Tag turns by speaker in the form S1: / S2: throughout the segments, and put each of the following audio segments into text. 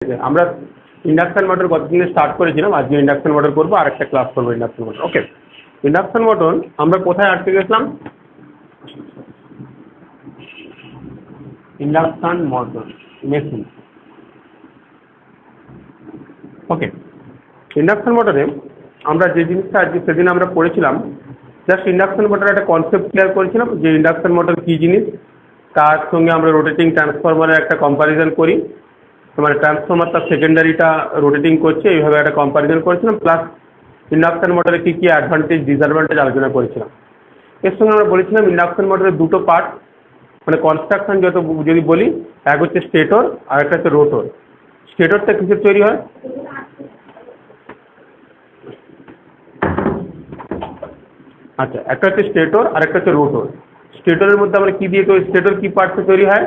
S1: আমরা induction motor গতদিনে start করেছিলাম, আজকে ইন্ডাকশন মোটর করবো, আর একটা ক্লাস করবো induction motor. Okay, induction motor আমরা কোথায় আটকে গেছিলাম? Induction motor machine. Okay, induction মোটরে আমরা যে জিনিসটা আজকে সেদিন আমরা পড়েছিলাম, জাস্ট ইন্ডাকশন মোটরের একটা কনসেপ্ট ক্লিয়ার করেছিলাম যে ইন্ডাকশন মোটর কী জিনিস, তার সঙ্গে আমরা রোটেটিং ট্রান্সফরমারের একটা কম্প্যারিজন করি, মানে ট্রান্সফরমারটা সেকেন্ডারিটা রোটেটিং করছে, এইভাবে একটা কম্প্যারিজন করেছিলাম, প্লাস ইন্ডাকশন মোটরে কী কী অ্যাডভান্টেজ ডিসঅ্যাডভান্টেজ আলোচনা করেছিলাম। এর সঙ্গে আমরা বলেছিলাম ইন্ডাকশন মোটরের দুটো পার্ট, মানে কনস্ট্রাকশন যত যদি বলি, এক হচ্ছে স্টেটর আর একটা হচ্ছে রোটর। স্টেটরটা কিসের তৈরি হয়? আচ্ছা, একটা হচ্ছে স্টেটর আর একটা হচ্ছে রোটর। স্টেটরের মধ্যে আমরা কী দিয়ে তৈরি, স্টেটর কী পার্টসে তৈরি হয়?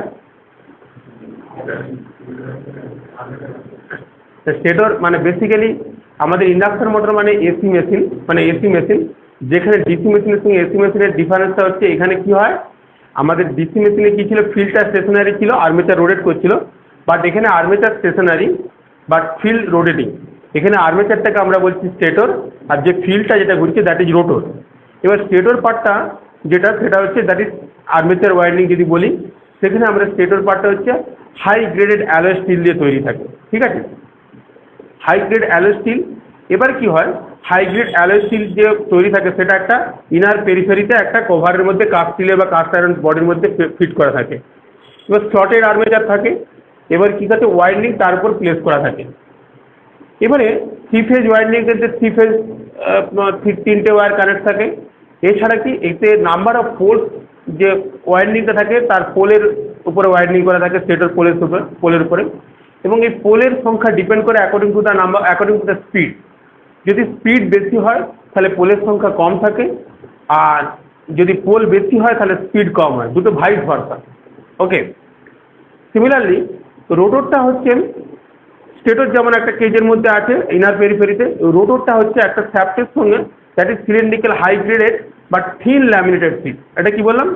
S1: স্টেটর মানে বেসিক্যালি আমাদের ইন্ডাকশন মোটর মানে এসি মেশিন, যেখানে ডিসি মেশিনের সঙ্গে এসি মেশিনের ডিফারেন্সটা হচ্ছে এখানে কি হয়, আমাদের ডিসি মেশিনে কী ছিল, ফিল্ডটা স্টেশনারি ছিল, আর্মেচার রোটেট করছিল, বাট এখানে armature stationary but field rotating. এখানে আর্মেচারটাকে আমরা বলছি স্টেটর, আর যে ফিল্ডটা যেটা ঘুরছে দ্যাট ইজ রোটর। এবার স্টেটর পার্টটা যেটা, সেটা হচ্ছে দ্যাট ইজ আর্মেচার ওয়াইন্ডিং যদি বলি, সেখানে আমরা স্টেটর পার্টটা হচ্ছে হাই গ্রেডেড অ্যালয় স্টিল দিয়ে তৈরি থাকে, ঠিক আছে? High grade alloy steel. এবার কি হয়, হাই গ্রেড অ্যালয় স্টিল যে তৈরি থাকে সেটা একটা ইনার পেরিফেরিতে একটা কভারের মধ্যে কাস্ট স্টিলের বা কাস্ট আয়রন বডির মধ্যে ফিট করা থাকে। এবার স্লটেড আর্মেচার থাকে, এবার কী থাকে, ওয়াইন্ডিং তার উপর প্লেস করা থাকে। এবারে থ্রি ফেজ ওয়াইন্ডিং ক্ষেত্রে থ্রি ফেজ তিনটে ওয়্যার কানেক্ট থাকে। এছাড়া কি এতে নাম্বার অফ পোলস যে ওয়াইন্ডিংটা থাকে তার পোলের উপরে ওয়াইন্ডিং করা থাকে, স্টেটর পোলের উপরে, এবং এই পোলের সংখ্যা ডিপেন্ড করে according to the number, according to the speed. যদি স্পিড বেশি হয় তাহলে পোলের সংখ্যা কম থাকে, আর যদি পোল বেশি হয় তাহলে স্পিড কম হয়, দুটো ভাইস ভার্সা। ওকে, সিমিলারলি রোটরটা হচ্ছে স্টেটর যেমন একটা কেজের মধ্যে আছে ইনার পেরিফেরিতে, রোটরটা হচ্ছে একটা শ্যাফটের সঙ্গে that is cylindrical high graded but thin laminated steel. এটা কি বললাম?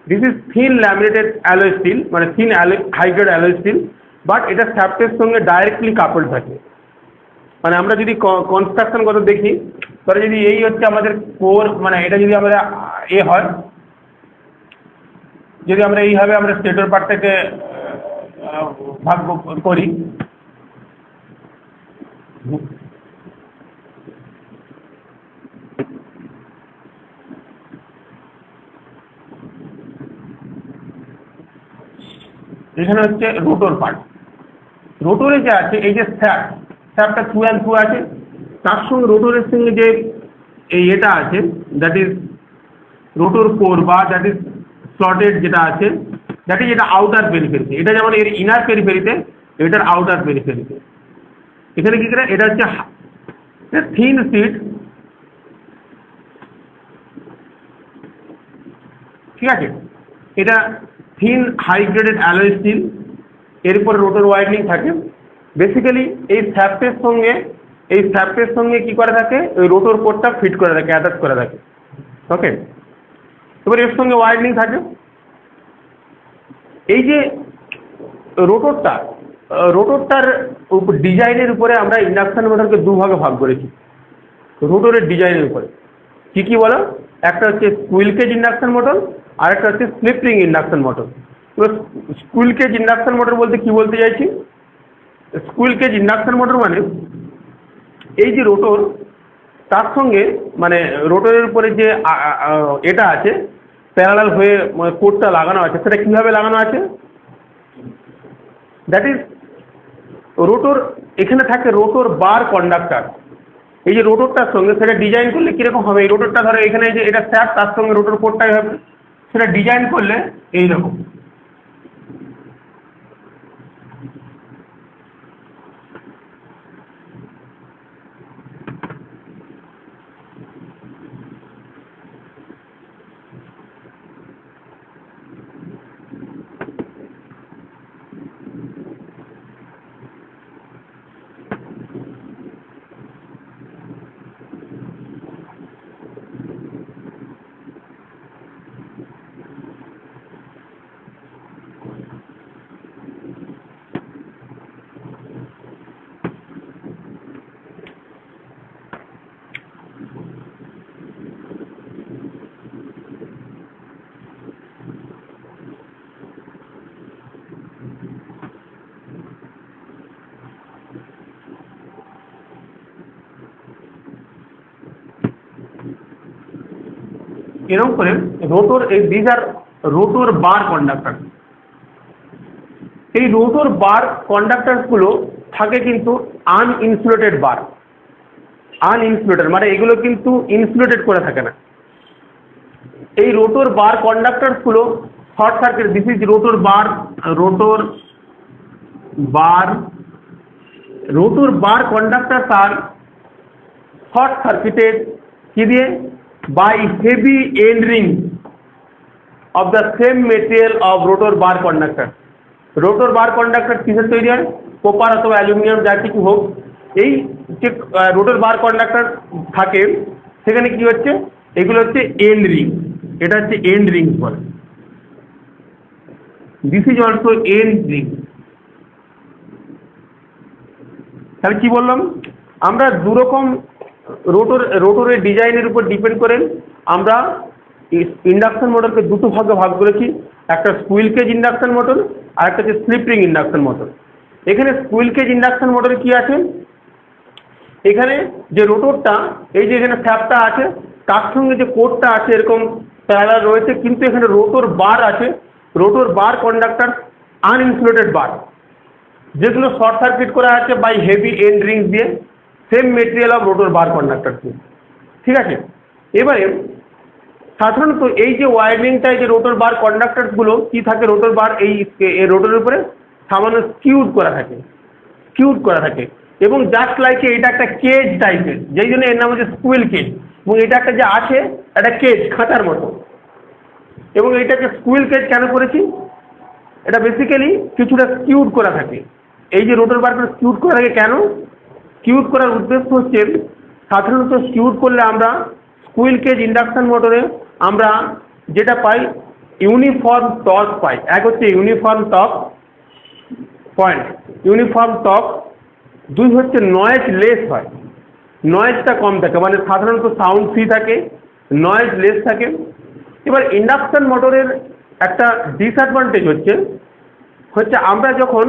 S1: This is thin laminated alloy steel, মানে thin high grade alloy steel, but এটা শ্যাফটের সঙ্গে ডাইরেক্টলি কাপড় থাকে। মানে আমরা যদি কনস্ট্রাকশনগত দেখি, তাহলে যদি এই হচ্ছে আমাদের কোর, মানে এটা যদি আমরা হয়, যদি আমরা এইভাবে আমরা স্টেটর পার্টটাকে ভাগ করি, এখানে হচ্ছে রোটর পার্ট। রোটরে যে আছে এই যে স্যাপটা থ্রু অ্যান্ড থ্রু আছে, তার সঙ্গে রোটরের সঙ্গে যে এই এটা আছে দ্যাট ইজ রোটর কোর বা দ্যাট ইজ স্লটেড যেটা আছে, দ্যাট ইজ এটা আউটার পেরিফেরিতে। এটা যেমন এর ইনার পেরিফেরিতে, এটার আউটার পেরিফেরিতে। এখানে কি করে, এটা হচ্ছে থিন সিট, ঠিক আছে? এটা thin high graded alloy steel, এরপর রোটর ওয়াইন্ডিং থাকে। বেসিক্যালি এই স্যাপটের সঙ্গে কি করা থাকে, ওই রোটর কোডটা ফিট করে থাকে, অ্যাটাচ করা থাকে। ওকে, এবার এর সঙ্গে ওয়াইন্ডিং থাকে। এই যে রোটরটার ডিজাইনের উপরে আমরা ইন্ডাকশন মোটরকে দুভাগে ভাগ করেছি, রোটরের ডিজাইনের উপরে। কি বলো? একটা হচ্ছে স্কুইল কেজ ইন্ডাকশন মোটর, আর একটা হচ্ছে স্লিপ রিং ইন্ডাকশন মোটর। এবার স্কুইল কেজ ইন্ডাকশন মোটর বলতে কি বলতে চাইছি, স্কুইল কেজ ইন্ডাকশন মোটর মানে এই যে রোটর, তার সঙ্গে মানে রোটরের উপরে যে এটা আছে প্যারালাল হয়ে কোডটা লাগানো আছে, সেটা কীভাবে লাগানো আছে, দ্যাট ইজ রোটর, এখানে থাকে রোটর বার কন্ডাক্টর। এই যে রোটরটার সঙ্গে সেটা ডিজাইন করলে কীরকম হবে, এই রোটরটা ধরো এখানে যে এটা স্যাপ, তার সঙ্গে রোটর কোডটাই হবে, সেটা ডিজাইন করলে এইরকম। এরকম করে রোটর, এই these are rotor bar conductor. এই রোটর বার কন্ডাক্টরগুলো থাকে কিন্তু আনইনসুলেটেড বার। আনইনসুলেটেড মানে এগুলো কিন্তু ইনসুলেটেড করে থাকে না। এই রোটর বার কন্ডাক্টরগুলো short circuit, this is rotor bar, rotor bar, rotor bar conductors আর শর্ট সার্কিটেড কি দিয়ে? By heavy end ring of the same material of rotor bar conductor. Rotor bar conductor কিসের তৈরি হয়? কপার অথবা aluminium, যা কিছু হোক, এই যে রোটর বার কন্ডাক্টর থাকে সেখানে কি হচ্ছে, এগুলো হচ্ছে এন্ড রিং। এটা হচ্ছে এন্ড রিং বলে। This is also end ring. তাহলে কি বললাম, আমরা দুরকম রোটরের ডিজাইনের উপর ডিপেন্ড করে আমরা ইন্ডাকশন মোটরকে দুটো ভাগে ভাগ করেছি। একটা স্কুইল কেজ ইন্ডাকশন মোটর আর একটা হচ্ছে স্লিপ রিং ইন্ডাকশন মোটর। এখানে স্কুইল কেজ ইন্ডাকশন মোটরে কি আছে, এখানে যে রোটরটা, এই যে এখানে ফ্যাপটা আছে, তার সঙ্গে যে কোরটা আছে এরকম প্যারালাল রয়েছে, কিন্তু এখানে রোটর বার আছে, রোটর বার কন্ডাক্টর আনইনসুলেটেড বার, যেগুলো শর্ট সার্কিট করা আছে বাই হেভি এন্ড রিংস দিয়ে, same material of rotor bar conductor দিয়ে। ঠিক আছে, এবারে সাধারণত এই যে ওয়াইন্ডিংটা, এই যে রোটর বার কন্ডাক্টরগুলো কি থাকে, রোটর বার এই রোটরের উপরে সামান্য স্কিউড করা থাকে, স্কিউড করা থাকে, এবং জাস্ট লাইক এটা একটা কেজ টাইপের, যেই জন্য এর নাম হচ্ছে স্কুইল কেজ। এবং এটা একটা যে আছে একটা কেজ, খাঁচার মতো। এবং এইটাকে স্কুইল কেজ কেন করেছি, এটা বেসিক্যালি কিছুটা স্কিউড করা থাকে। এই যে রোটর বারগুলো স্কিউড করা থাকে কেন? স্কিউড করার উদ্দেশ্য হচ্ছে, সাধারণত স্কিউড করলে আমরা স্কুইল কেজ ইন্ডাকশন মোটরে আমরা যেটা পাই, ইউনিফর্ম টর্ক পাই। এক হচ্ছে uniform torque point, uniform torque. দুই হচ্ছে নয়েজ লেস হয়, নয়েজটা কম থাকে, মানে সাধারণত সাউন্ড ফ্রি থাকে, নয়েজ লেস থাকে। এবার ইন্ডাকশন মোটরের একটা ডিসঅ্যাডভান্টেজ হচ্ছে আমরা যখন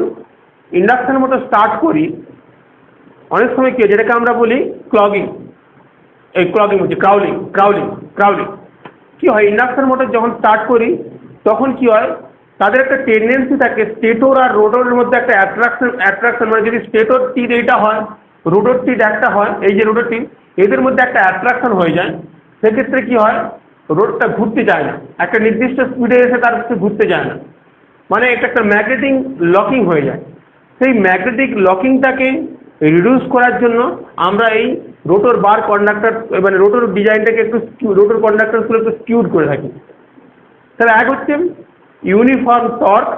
S1: ইন্ডাকশন মোটর স্টার্ট করি, অনেক সময় কি, যেটাকে আমরা বলি ক্লগিং, এই ক্লগিং হচ্ছে ক্রাউলিং। কি হয়, ইন্ডাকশন মোটর যখন স্টার্ট করি তখন কি হয়, তাদের একটা টেন্ডেন্সি থাকে স্টেটর আর রোটরের মধ্যে একটা অ্যাট্রাকশন, মানে যদি স্টেটর টির এইটা হয়, রোটর টির একটা হয়, এই যে রোটর টি, এদের মধ্যে একটা অ্যাট্রাকশন হয়ে যায়। সেক্ষেত্রে কি হয়, রোডটা ঘুরতে যায় না, একটা নির্দিষ্ট স্পিডে এসে তার ঘুরতে যায় না, মানে এটা একটা ম্যাগনেটিক লকিং হয়ে যায়। সেই ম্যাগনেটিক লকিংটাকে রিডিউস করার জন্য আমরা এই রোটর বার কন্ডাক্টর, মানে রোটর ডিজাইনটাকে একটু রোটর কন্ডাক্টরগুলো একটু স্কিউড করে থাকি। তাহলে এক হচ্ছে ইউনিফর্ম টর্ক,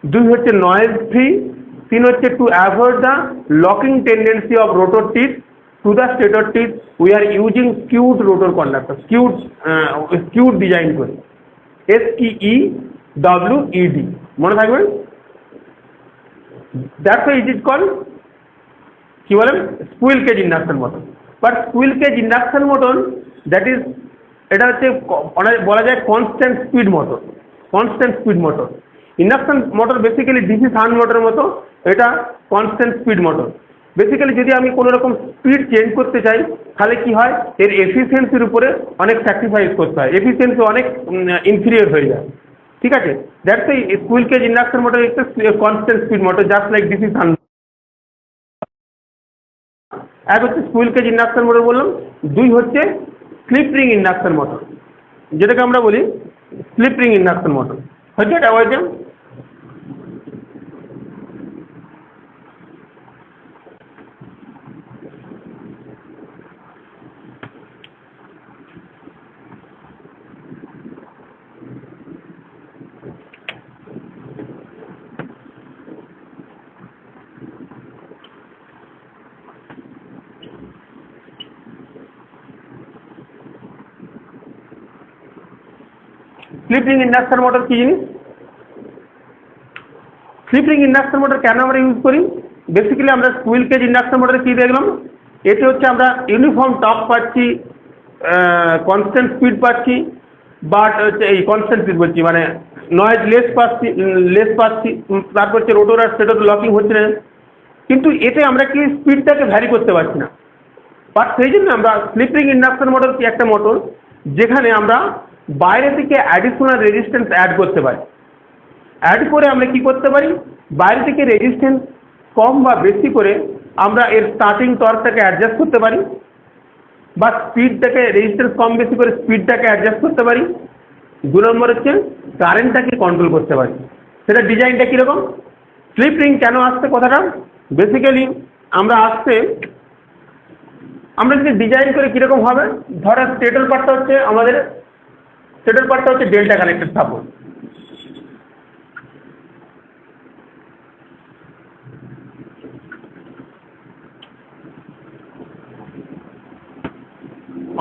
S1: দুই হচ্ছে নয়েজ ফ্রি, তিন হচ্ছে to avoid the locking tendency of rotor teeth to the stator teeth we are using skewed rotor conductor, skewed design করে, SKEWED, মনে থাকবেন। That's why it is called, কি বলেন, squirrel cage induction motor. But squirrel cage induction motor that is, এটা হচ্ছে বলা যায় constant speed motor, constant speed motor. Induction motor basically DC shunt মোটরের মতো, এটা কনস্ট্যান্ট স্পিড মোটর। বেসিক্যালি যদি আমি কোনো রকম স্পিড চেঞ্জ করতে চাই, তাহলে কি হয়, এর এফিসিয়েন্সির উপরে অনেক স্যাক্রিফাইস করতে হয়, এফিসিয়েন্সি অনেক ইনফিরিয়র হয়ে যায়। ঠিক আছে, দ্যাটস এই স্কুইল কেজ ইন্ডাকশন মোটর একটা constant speed motor, just like DC shunt. এক হচ্ছে স্কুইল কেজ ইন্ডাকশন মোটর বললাম, দুই হচ্ছে স্লিপ রিং ইন্ডাকশন মোটর, যেটাকে আমরা বলি স্লিপ রিং ইন্ডাকশন মোটর। হচ্ছে এটা হয়েছে স্লিপ রিং ইন্ডাকশন মোটর কি জিনিস? স্লিপ রিং ইন্ডাকশন মোটর কেন আমরা ইউজ করি? বেসিক্যালি আমরা স্কুইল কেজ ইন্ডাকশন মোটরে কি দেখলাম, এতে হচ্ছে আমরা ইউনিফর্ম টর্ক পাচ্ছি, কনস্ট্যান্ট স্পিড পাচ্ছি, বাট হচ্ছে এই কনস্ট্যান্ট স্পিড বলছি মানে নয়েজ লেস পাচ্ছি, তারপর হচ্ছে রোটর আর স্টেটর লকিং হচ্ছে না, কিন্তু এতে আমরা কি স্পিডটাকে ভ্যারি করতে পারছি না। বাট সেই জন্য আমরা স্লিপ রিং ইন্ডাকশন মোটর কি একটা মোটর যেখানে আমরা বাইরে থেকে অ্যাডিশনাল রেজিস্ট্যান্স অ্যাড করতে পারি। অ্যাড করে আমরা কি করতে পারি, বাইরে থেকে রেজিস্ট্যান্স কম বা বেশি করে আমরা এর স্টার্টিং টর্কটাকে অ্যাডজাস্ট করতে পারি, বা স্পিডটাকে রেজিস্ট্যান্স কম বেশি করে স্পিডটাকে অ্যাডজাস্ট করতে পারি। 2 নম্বর হচ্ছে কারেন্টটাকে কন্ট্রোল করতে পারি। সেটা ডিজাইনটা কীরকম, স্লিপ রিং কেন আসছে কথাটা, বেসিক্যালি আমরা যদি ডিজাইন করে কীরকম হবে, ধরো স্টেটর পার্টটা হচ্ছে ডেল্টা কানেক্টেড সাপোজ।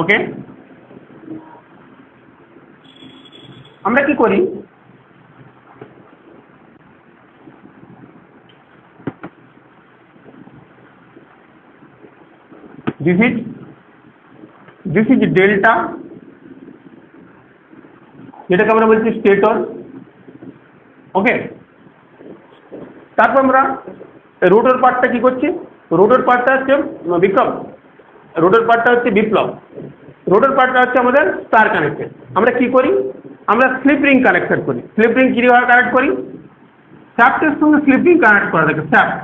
S1: ওকে, আমরা কি করি, this is ডেল্টা, যেটাকে আমরা বলছি স্টেটর। ওকে, তারপর আমরা রোটর পার্টটা কি করছি, রোটর পার্টটা হচ্ছে বিপ্লব, রোটর পার্টটা হচ্ছে আমাদের স্টার কানেক্টেড। আমরা কি করি, আমরা স্লিপ রিং কানেক্টেড করি। স্লিপ রিং কীভাবে কানেক্ট করি, শ্যাফটের সঙ্গে স্লিপ রিং কানেক্ট করা থাকে। শ্যাফট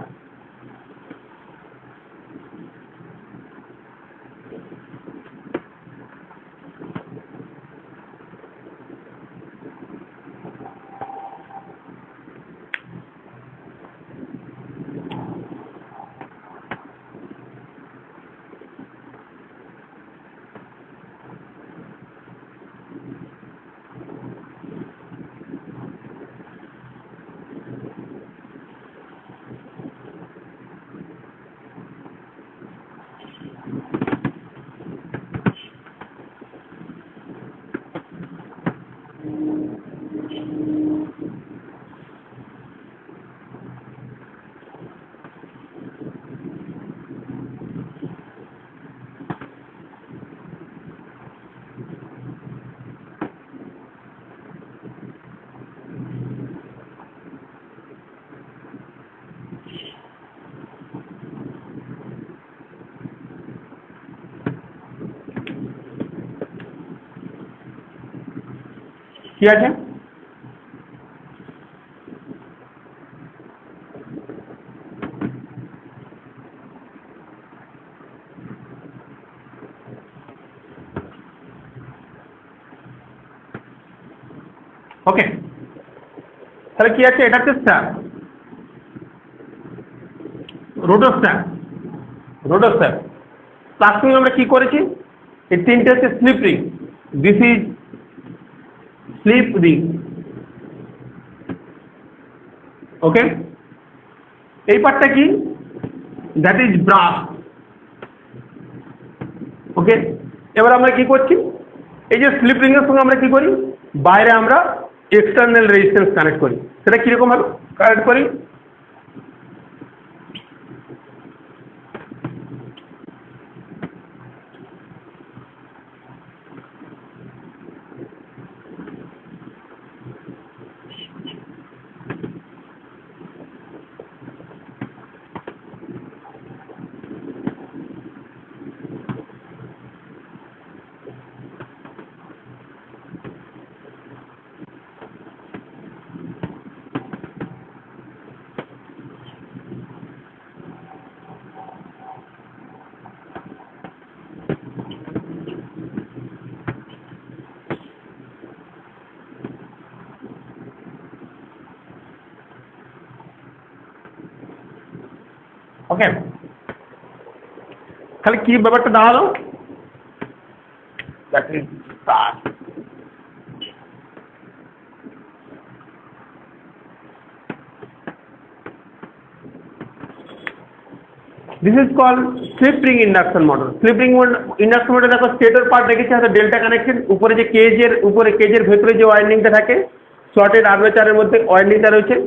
S1: কি আছে, ওকে, তাহলে কি আছে, এটা হচ্ছে স্ট্যাপ, রোটর স্ট্যাপ। প্লাস্টিক আমরা কি করেছি, এই তিনটে হচ্ছে slip ring, this is slip ring. Okay, এই পার্টটা কি, দ্যাট ইজ ব্রাশ। ওকে, এবার আমরা কি করছি, এই যে স্লিপ রিং এর সঙ্গে আমরা কি করি, বাইরে আমরা এক্সটার্নাল রেজিস্ট্যান্স কানেক্ট করি। সেটা কীরকম ভাবে কানেক্ট করি, ওকে, তাহলে কি ব্যাপারটা দাঁড়ালো, that is star. This is called slip ring induction motor. Slip ring induction motor দেখো স্টেটর পার্ট দেখেছি হাতে ডেল্টা কানেকশন, উপরে যে কেজের ভেতরে যে ওয়াইন্ডিংটা থাকে, শর্টেড আর্মেচারের মধ্যে ওয়াইন্ডিংটা রয়েছে।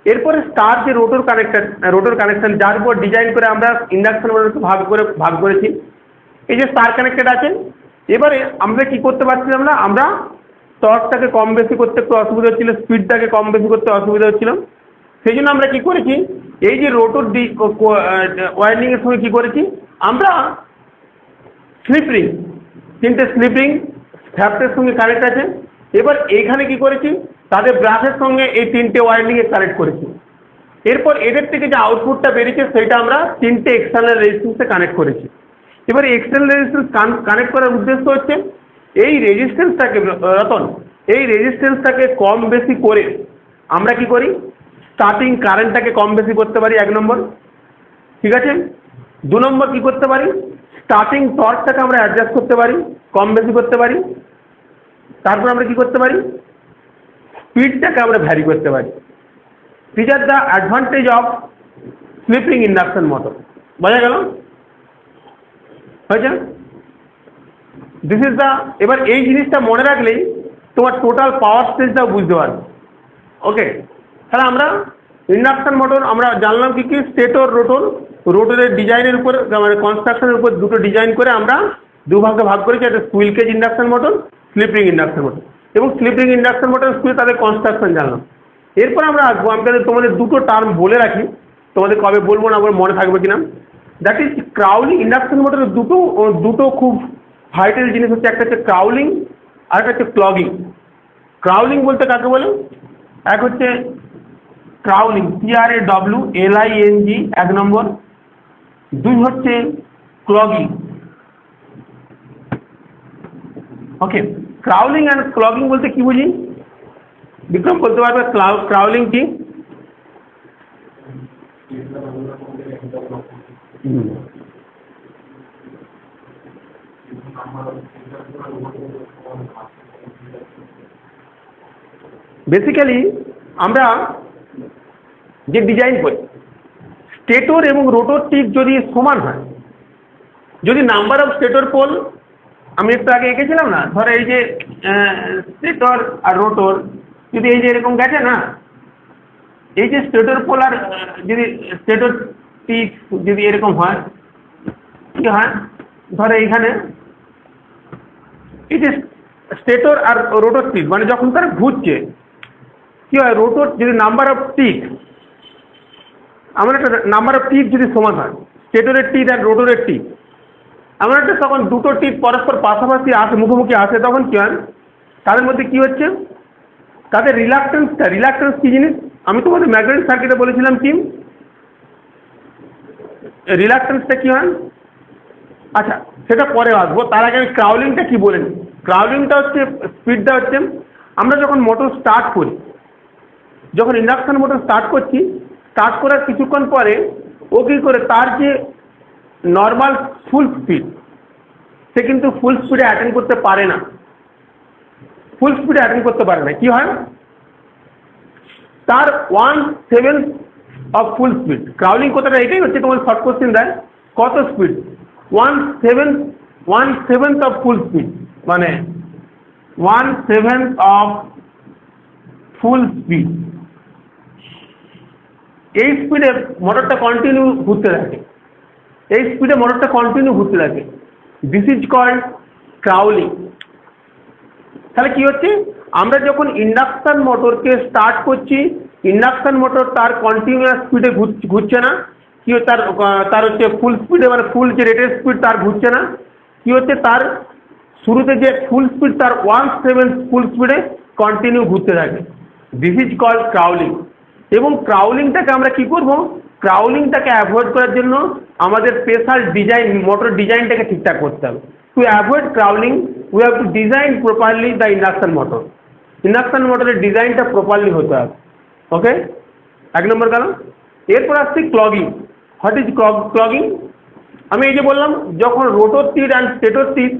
S1: এরপরে স্টার যে রোটর কানেকশন যার উপর ডিজাইন করে আমরা ইন্ডাকশন মোটরকে ভাগ করেছি, এই যে স্টার কানেক্টেড আছে। এবারে আমরা কি করতে পারছিলাম না, আমরা টর্কটাকে কম বেশি করতে একটু অসুবিধা হচ্ছিল, স্পিডটাকে কম বেশি করতে অসুবিধা হচ্ছিল। সেই জন্য আমরা কি করেছি, এই যে রোটর ওয়াইন্ডিং এর সঙ্গে কি করেছি, আমরা স্লিপ রিং, তিনটে স্লিপ রিং শ্যাফটের সঙ্গে কানেক্ট আছে। এবার এখানে কি করেছি, তাদের ব্রাশের সঙ্গে এই তিনটে ওয়াইন্ডিংয়ে কানেক্ট করেছি। এরপর এদের থেকে যে আউটপুটটা বেরিয়েছে সেটা আমরা তিনটে এক্সটার্নাল রেজিস্ট্যান্সে কানেক্ট করেছি। এবার এক্সটার্নাল রেজিস্ট্যান্স কানেক্ট করার উদ্দেশ্য হচ্ছে এই রেজিস্ট্যান্সটাকে রতন, এই রেজিস্ট্যান্সটাকে কম বেশি করে আমরা কি করি, স্টার্টিং কারেন্টটাকে কম বেশি করতে পারি, 1 নম্বর। ঠিক আছে, 2 নম্বর কি করতে পারি, স্টার্টিং টর্কটাকে আমরা অ্যাডজাস্ট করতে পারি, কম বেশি করতে পারি। তারপর আমরা কি করতে পারি, স্পিডটাকে আমরা ভ্যারি করতে পারি। This are the advantage of sleeping induction motor. বোঝা গেল? হয়েছে? দিস ইজ দ্য, এবার এই জিনিসটা মনে রাখলেই তোমার টোটাল পাওয়ার স্টেজটাও বুঝতে পারবে। ওকে, তাহলে আমরা ইন্ডাকশন মোটর আমরা জানলাম কি কি, স্টেটর রোটর, রোটরের ডিজাইনের উপর মানে কনস্ট্রাকশনের উপর দুটো ডিজাইন করে আমরা দুভাগে ভাগ করেছি, একটা squirrel cage induction motor, slip ring induction motor. এবং স্লিপিং ইন্ডাকশন মোটর স্কুইল তাদের কনস্ট্রাকশন জানলাম। এরপর আমরা আসবো, আমি তোমাদের দুটো টার্ম বলে রাখি, তোমাদের কবে বলবো না আমার মনে থাকবে কিনা। That is crawling. ইন্ডাকশন মোটরের দুটো খুব ভাইটাল জিনিস হচ্ছে, একটা হচ্ছে ক্রাউলিং আর একটা হচ্ছে ক্লগিং। ক্রাউলিং বলতে কাকে বলে, এক হচ্ছে ক্রাউলিং, CRAWLING 1 নম্বর, 2 হচ্ছে clogging. Okay, crawling and clogging বলতে কি বুঝি, বিক্রম বলতে পারবে ক্রাউলিং কি? বেসিক্যালি আমরা যে ডিজাইন করি, স্টেটর এবং রোটর টিপ যদি সমান হয়, যদি নাম্বার অফ স্টেটর পোল আমি একটু আগে এঁকেছিলাম না, ধরো এই যে স্টেটর আর রোটর যদি এই যে এরকম গেছে না, এই যে স্টেটর পোল আর যদি স্টেটর টিপ যদি এরকম হয়, কি হয়, ধরো এইখানে এই যে স্টেটর আর রোটর টিপ মানে যখন তারা ঘুরছে কি হয়, রোটর যদি নাম্বার অফ টিপ, আমার একটা নাম্বার অফ টিপ যদি সমান হয়, স্টেটরের টিপ আর রোটরের টিপ, আমার একটা তখন দুটো টিপ পরস্পর পাশাপাশি আসে, মুখোমুখি আসে, তখন কি হয়, তাদের মধ্যে কি হচ্ছে, তাদের রিলাক্টেন্স কি জিনিস, আমি তোমাদের ম্যাগনেটিক সার্কিটে বলেছিলাম কি রিলাক্টেন্সটা কি হয়। আচ্ছা, সেটা পরে আসবো, তার আগে আমি ক্রাউলিংটা কি বলে নিই। ক্রাউলিংটা হচ্ছে, স্পিডটা হচ্ছে, আমরা যখন মোটর স্টার্ট করি, যখন ইন্ডাকশন মোটর স্টার্ট করছি, স্টার্ট করার কিছুক্ষণ পরে ও কী করে, তার যে নর্মাল ফুল স্পিড, সে কিন্তু ফুল স্পিডে অ্যাটেন্ড করতে পারে না, ফুল স্পিডে অ্যাটেন্ড করতে পারে না। কি হয়, তার 1/7 অফ ফুল স্পিড। ক্রাউলিং কথাটা এটাই হচ্ছে, তোমার শর্ট কোশ্চেন দেয় কত স্পিড, 1/7 অফ ফুল স্পিড, মানে 1/7 অফ ফুল স্পিড। এই স্পিডে মোটরটা কন্টিনিউ ঘুরতে থাকে, এই স্পিডে মোটরটা কন্টিনিউ ঘুরতে থাকে। This is called crawling. তাহলে কি হচ্ছে, আমরা যখন ইন্ডাকশন মোটরকে স্টার্ট করছি, ইন্ডাকশন মোটর তার কন্টিনিউয়াস স্পিডে ঘুরছে না, কি তার হচ্ছে ফুল স্পিডে মানে ফুল যে রেটেড স্পিড তার ঘুরছে না, কি হচ্ছে, তার শুরুতে যে ফুল স্পিড তার 1/7 ফুল স্পিডে কন্টিনিউ ঘুরতে থাকে। This is called crawling. এবং ক্রাউলিংটাকে আমরা কি করব, ক্রাউলিংটাকে অ্যাভয়েড করার জন্য আমাদের স্পেশাল ডিজাইন, মোটর ডিজাইনটাকে ঠিকঠাক করতে হবে। To avoid crawling we have to design properly the induction motor. Induction মোটরের ডিজাইনটা প্রপারলি হতে হবে। ওকে, 1 নম্বর গেল। এরপর আসছি ক্লগিং। What is clogging? আমি এই যে বললাম, যখন রোটর টিপ অ্যান্ড স্টেটর টিপ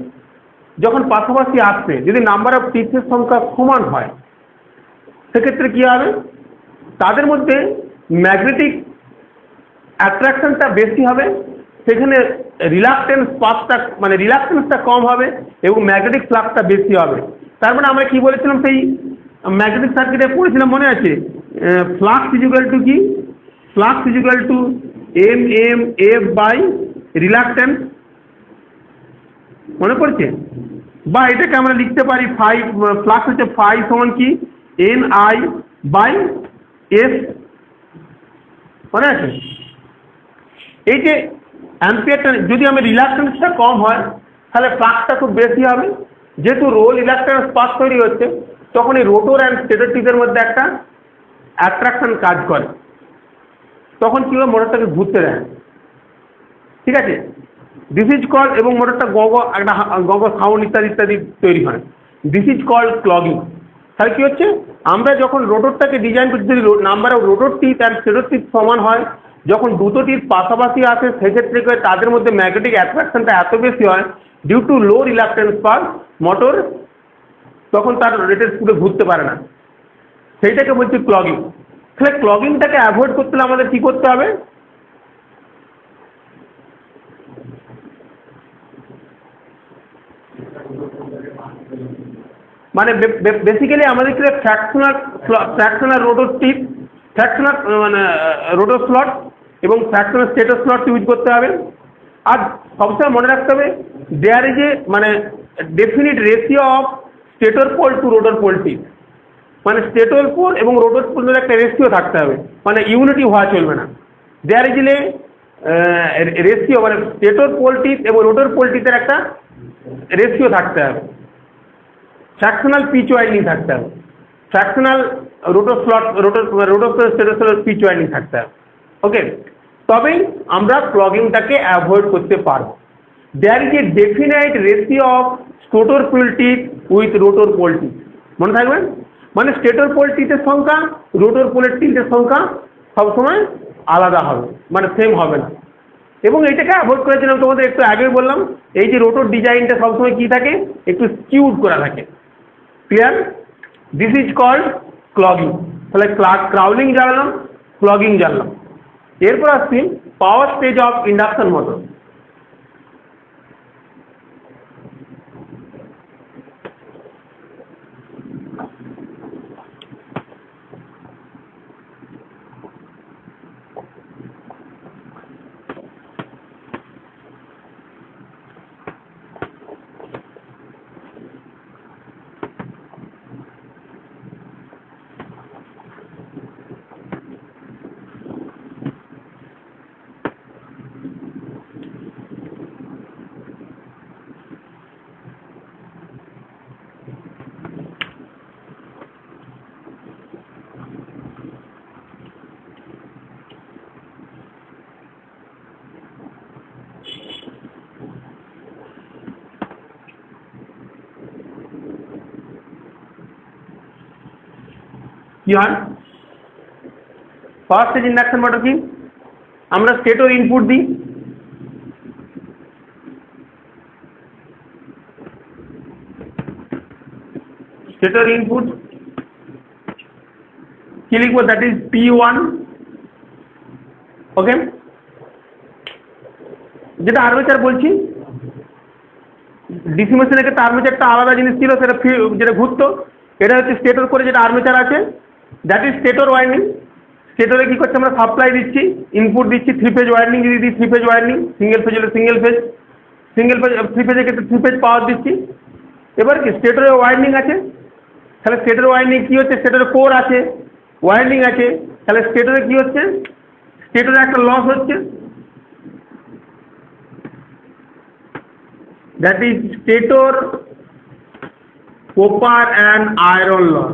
S1: যখন পাশাপাশি আসছে, যদি নাম্বার অফ টিপসের সংখ্যা সমান হয়, সেক্ষেত্রে কী হবে, তাদের মধ্যে ম্যাগনেটিক অ্যাট্রাকশনটা বেশি হবে, সেখানে রিলাক্টেন্সটা কম হবে এবং ম্যাগনেটিক ফ্লাক্সটা বেশি হবে। তার মানে আমরা কি বলেছিলাম, সেই ম্যাগনেটিক সার্কিটে পড়েছিলাম, মনে আছে, ফ্লাক্স ইকুয়াল টু কি, flux equal to MM/F by reluctance, মনে পড়ছে? বা এটাকে আমরা লিখতে পারি ফ্লাক্স হচ্ছে ফাই সমান কি NI/S, মনে আছে? এই যে অ্যাম্পিয়ারটা, যদি আমি রিলাক্টেন্সটা কম হয় তাহলে ফ্লাক্সটা খুব বেশি হবে, যেহেতু রোল ইলেকট্রন স্পার্ক তৈরি হচ্ছে, তখন এই রোটর অ্যান্ড স্টেটর টিপের মধ্যে একটা অ্যাট্রাকশন কাজ করে, তখন কী হয় মোটরটাকে ঘুরতে দেয়। ঠিক আছে, দিস ইজ কল্ড, এবং মোটরটা একটা সাউন্ড ইত্যাদি ইত্যাদি তৈরি হয়। This is called clogging. তাহলে কী হচ্ছে, আমরা যখন রোটরটাকে ডিজাইন করছি, যদি number of rotor tip and stator tip সমান হয়, যখন দুটো টিপ পাশাপাশি আসে, সেক্ষেত্রে তাদের মধ্যে ম্যাগনেটিক অ্যাট্রাকশনটা এত বেশি হয়, due to low reluctance per motor, তখন তার রেটের স্পিডে ঘুরতে পারে না, সেইটাকে বলছি ক্লগিং। তাহলে ক্লগিংটাকে অ্যাভয়েড করতে হলে আমাদের কী করতে হবে? মানে বেসিক্যালি আমাদের ফ্র্যাকশনাল রোটর টিপ, ফ্র্যাকশনাল মানে রোটর স্লট এবং ফ্র্যাকশনাল স্টেটর স্লট ইউজ করতে হবে। আর সবসময় মনে রাখতে হবে, দেয়ার ইজ এ মানে definite ratio of stator pole to rotor pole tip. মানে স্টেটর পোল এবং রোটর পোলের একটা রেশিও থাকতে হবে, মানে ইউনিটি হওয়া চলবে না। দেয়ার ইজ এ রেশিও, মানে স্টেটর পোল টিপ এবং রোটর পোল টিপের একটা রেশিও থাকতে হবে। ফ্র্যাকশনাল পিচ ওয়াইন্ডিং থাকতে হবে, fractional rotor slot rotor stator slot pitch winding থাকতে হবে। ওকে, তবেই আমরা ক্লগিংটাকে অ্যাভয়েড করতে পারবো। There is a definite ratio of stator pole tip with rotor pole tip. মনে থাকবেন, মানে স্টেটর পোল টিপের সংখ্যা রোটর পোলের টিপের সংখ্যা সবসময় আলাদা হবে, মানে সেম হবে না। এবং এইটাকে অ্যাভয়েড করার জন্য তোমাদের একটু আগে বললাম, এই যে রোটর ডিজাইনটা সবসময় কী থাকে, একটু স্কিউড করা থাকে। Clear? This is called clogging. তাহলে ক্রাউলিং জানলাম, ক্লগিং জানলাম। এরপর আসছি power stage of induction motor. কি হয় পাওয়ার স্টেজ ইন্ডাকশন মোটর? কি আমরা স্টেটর ইনপুট দিই, স্টেটর ইনপুট কি লিখবো, দ্যাট ইজ P1। ওকে, যেটা আর্মেচার বলছি, ডিসি মেশিনের ক্ষেত্রে আর্মেচারটা আলাদা জিনিস ছিল, সেটা যেটা ঘুরতো। এটা হচ্ছে স্টেটর করে যেটা আর্মেচার আছে, দ্যাট ইজ স্টেটর ওয়াইন্ডিং। স্টেটরে কী করছে, আমরা সাপ্লাই দিচ্ছি, ইনপুট দিচ্ছি, 3 ফেজ ওয়াইন্ডিং যদি দিই 3 ফেজ ওয়াইন্ডিং, সিঙ্গেল ফেজ হলে সিঙ্গেল ফেজ 3 ফেজের ক্ষেত্রে 3 ফেজ পাওয়ার দিচ্ছি। এবার কি স্টেটরে ওয়াইন্ডিং আছে, তাহলে স্টেটর ওয়াইন্ডিং কী হচ্ছে, স্টেটরে কোর আছে, ওয়াইন্ডিং আছে, তাহলে স্টেটরে কী হচ্ছে, স্টেটরে একটা লস হচ্ছে, that is stator copper and iron loss.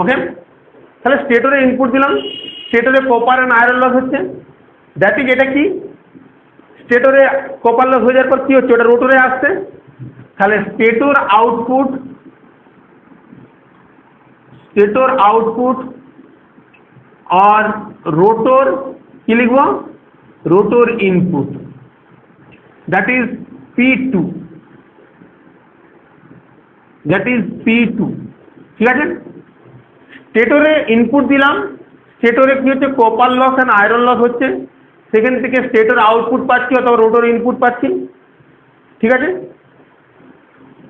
S1: Okay, তাহলে স্টেটরে ইনপুট দিলাম, স্টেটরে কপার অ্যান্ড আয়রন লস হচ্ছে, দ্যাট ইজ এটা কি, স্টেটরে কপার লস হয়ে যাওয়ার পর কী হচ্ছে, ওটা রোটরে আসছে। তাহলে স্টেটর আউটপুট আর রোটর কি লিখব, rotor input, that is P2, that is P2। ঠিক আছে, স্টেটরে ইনপুট দিলাম, স্টেটরে কি হচ্ছে, copper loss and iron loss হচ্ছে, সেখান থেকে স্টেটর আউটপুট পাচ্ছি অথবা রোটর ইনপুট পাচ্ছি। ঠিক আছে,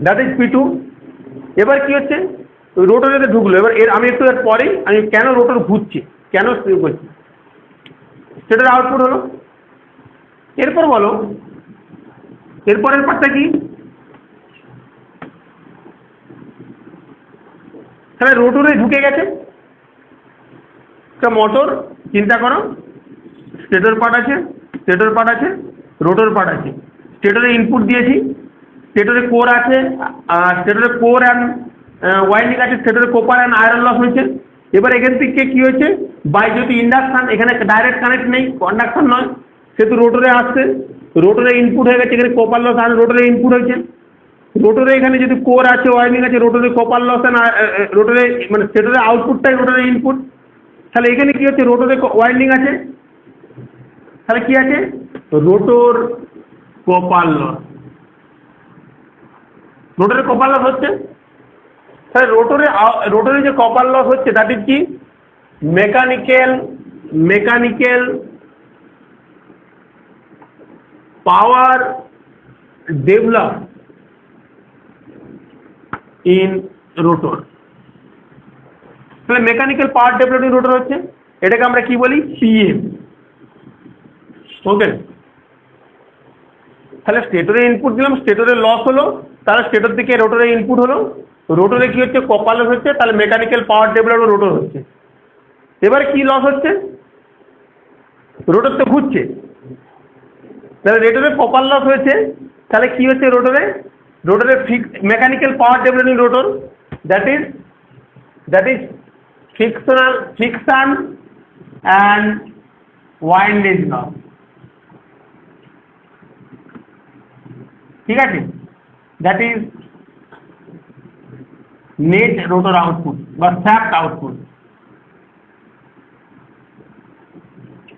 S1: দ্যাট ইজ P2। এবার কি হচ্ছে, রোটরে ঢুকলো। এবার আমি একটু এর পরেই আমি কেন রোটর ঘুরছি, কেন করছি, স্টেটর আউটপুট হলো। এরপর বলো, এরপরের পার্টটা কি, তাহলে রোটরে ঢুকে গেছে একটা মোটর। চিন্তা করো, স্টেটর পার্ট আছে, রোটর পার্ট আছে। স্টেটরে ইনপুট দিয়েছি, স্টেটরে কোর আছে, স্টেটরে কোর অ্যান্ড ওয়াইন্ডিং আছে, স্টেটরে কপার অ্যান্ড আয়রন লস হয়েছে। এবার এখান থেকে কি হয়েছে, বাই যেহেতু ইন্ডাকশন এখানে ডাইরেক্ট কানেক্ট নেই, কন্ডাকশন নয়, সেহেতু রোটরে আসছে, রোটরে ইনপুট হয়ে গেছে, এখানে কপার লস আর রোটরে ইনপুট হয়েছে। রোটরে এখানে যদি কোর আছে, ওয়াইন্ডিং আছে, রোটরে কপার লস রোটরে মানে স্টেটরে আউটপুটটাই রোটরে ইনপুট। তাহলে এখানে কি হচ্ছে, রোটরে ওয়াইন্ডিং আছে, তাহলে কি আছে, রোটর কপার লস, রোটরে কপার লস হচ্ছে। তাহলে রোটরে যে কপার লস হচ্ছে দ্যাট ইজ কি mechanical power develop in rotor. তাহলে mechanical power develop in rotor হচ্ছে, এটাকে আমরা কি বলি, পিএম। ওকে, তাহলে স্টেটরে ইনপুট দিলাম, স্টেটরে লস হলো, তাহলে স্টেটর থেকে রোটরে ইনপুট হলো, রোটরে কি হচ্ছে, কপার লস হচ্ছে, তাহলে মেকানিক্যাল পাওয়ার ডেভেলপ রোটর হচ্ছে। এবার কি লস হচ্ছে, রোটর তো ঘুরছে, তাহলে রোটরে কপার লস হয়েছে, তাহলে কি হচ্ছে, রোটরে mechanical power develop in rotor that is friction and windage loss. ঠিক আছে, that is net rotor output বা শ্যাফট আউটপুট।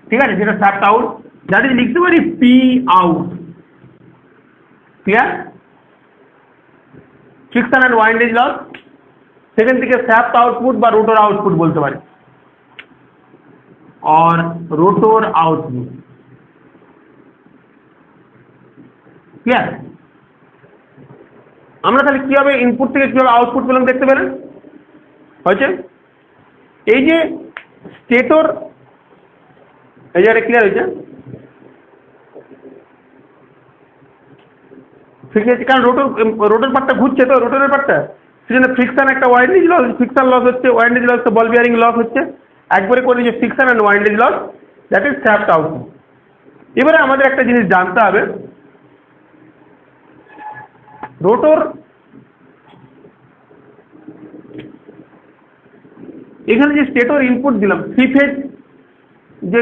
S1: ঠিক আছে, যেটা শ্যাফট আউট, দ্যাট ইজ লিখতে পারি P out. Clear, friction and windage loss, সেখান থেকে শ্যাফট আউটপুট বা রোটর আউটপুট বলতে পারি, और रोटर आउटपुट। ক্লিয়ার, আমরা তাহলে কিভাবে ইনপুট থেকে কিভাবে আউটপুট পেলাম দেখতে পেলেন হয়েছে। এই যে স্টেটর, এই জায়গাটা ক্লিয়ার হয়েছে, ঠিক আছে, কারণ রোটর পার্টটা ঘুরছে, তো রোটরের পার্টটা, সেজন্য ফ্রিকশন একটা ওয়াইন্ডেজ লস, ফ্রিকশন লস হচ্ছে, windage loss, ball bearing loss হচ্ছে, একবারে করে যে friction and windage loss that is shaft output. এবারে আমাদের একটা জিনিস জানতে হবে, রোটর এখানে যে স্টেটর ইনপুট দিলাম, থ্রি ফেজ, যে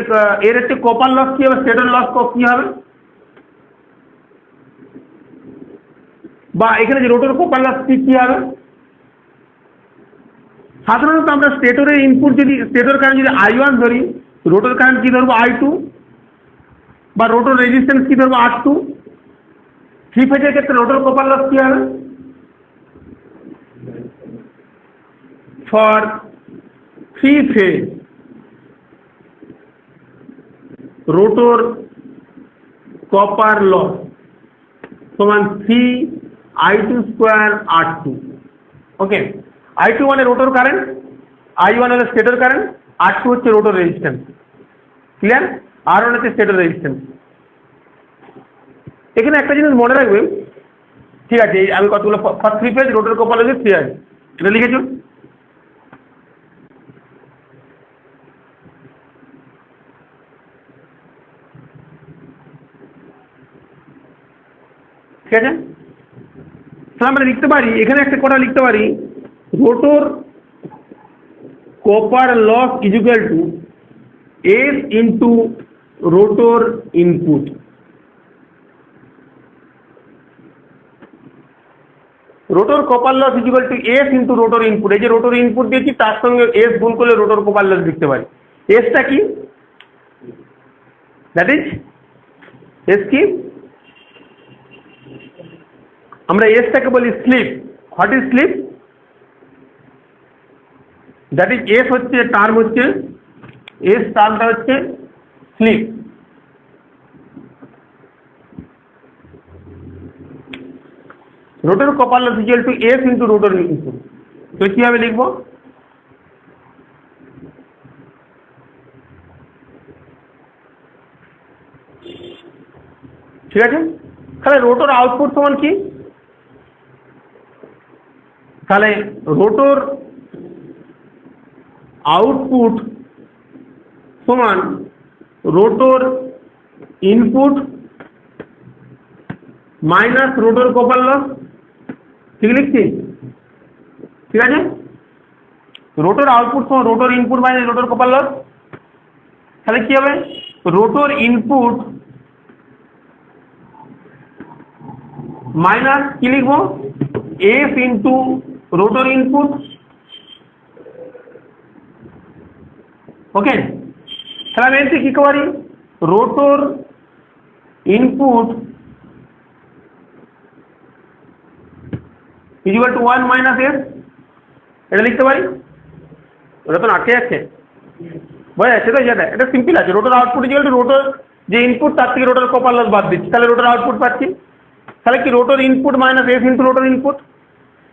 S1: এর হচ্ছে কপার লস কি হবে, স্টেটর লস কি হবে, বা এখানে যে রোটর কপার লস কি হবে। সাধারণত আমরা স্টেটরের ইনপুট যদি স্টেটর কারেন্ট যদি I1 ধরি, রোটর কারেন্ট কি ধরবো I2, বা রোটর রেজিস্ট্যান্স কি ধরবো R2। থ্রি ফেজের ক্ষেত্রে রোটর কপার লস কি হবে, for three phase rotor copper loss সমান 3I2² R2। ওকে, I2 মানে রোটর কারেন্ট, I1 হলো স্টেটর কারেন্ট, R2 হচ্ছে রোটর রেজিস্ট্যান্স। ক্লিয়ার, R1 হচ্ছে স্টেটর রেজিস্ট্যান্স। এখানে একটা জিনিস মনে রাখবেন, ঠিক আছে, আমি কতগুলো first three phase rotor copper loss 3 আছে, এটা লিখেছ। ঠিক আছে, তাহলে আমরা লিখতে পারি, এখানে একটা কথা লিখতে পারি, rotor copper loss is equal to S into rotor input. Rotor copper loss is equal to S into rotor input. এই যে রোটর ইনপুট দিয়েছি তার সঙ্গে S গুণ করলে রোটর কপার লস লিখতে পারি। এসটা কি, দ্যাট ইজ এস কি, আমরা এসটাকে বলি slip. What is slip, that is S হচ্ছে টার্ম, হচ্ছে এস টার্মটা হচ্ছে slip. Rotor copper loss equal to S into rotor input. তো কিভাবে লিখবো, ঠিক আছে। তাহলে রোটর আউটপুট সমান কি, তাহলে রোটর আউটপুট সমান rotor input minus rotor copper loss, ঠিক লিখছি? ঠিক আছে, রোটর আউটপুট সমান rotor input minus rotor copper loss. তাহলে কি হবে, রোটর ইনপুট মাইনাস কি লিখবো, F into rotor input. Okay, তাহলে আমি এতে কি পারি, rotor input equal to 1 minus F, এটা লিখতে পারি। ওটা তো আটকে যাচ্ছে, বোঝা যাচ্ছে তো? এটা সিম্পল আছে, rotor output equal to rotor যে ইনপুট তার থেকে রোটর কপার লস বাদ দিচ্ছি, তাহলে রোটর আউটপুট পাচ্ছি। তাহলে কি rotor input minus F into rotor input,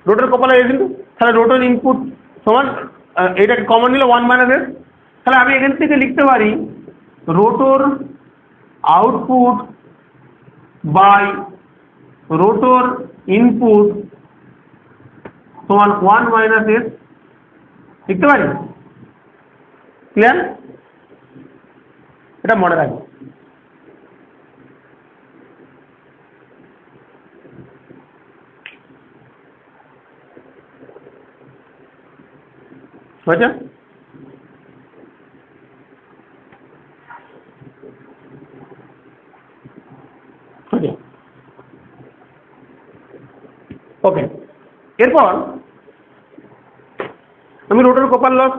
S1: rotor copper loss F into, তাহলে রোটর ইনপুট সমান এটাকে কমন নিলে 1 মাইনাস এফ। তাহলে আমি এখান থেকে লিখতে পারি rotor output by rotor input সমান 1 মাইনাস এফ, লিখতে পারি। ক্লিয়ার? এটা মনে রাখবো। হয়েছে? ওকে, এরপর আমি rotor copper loss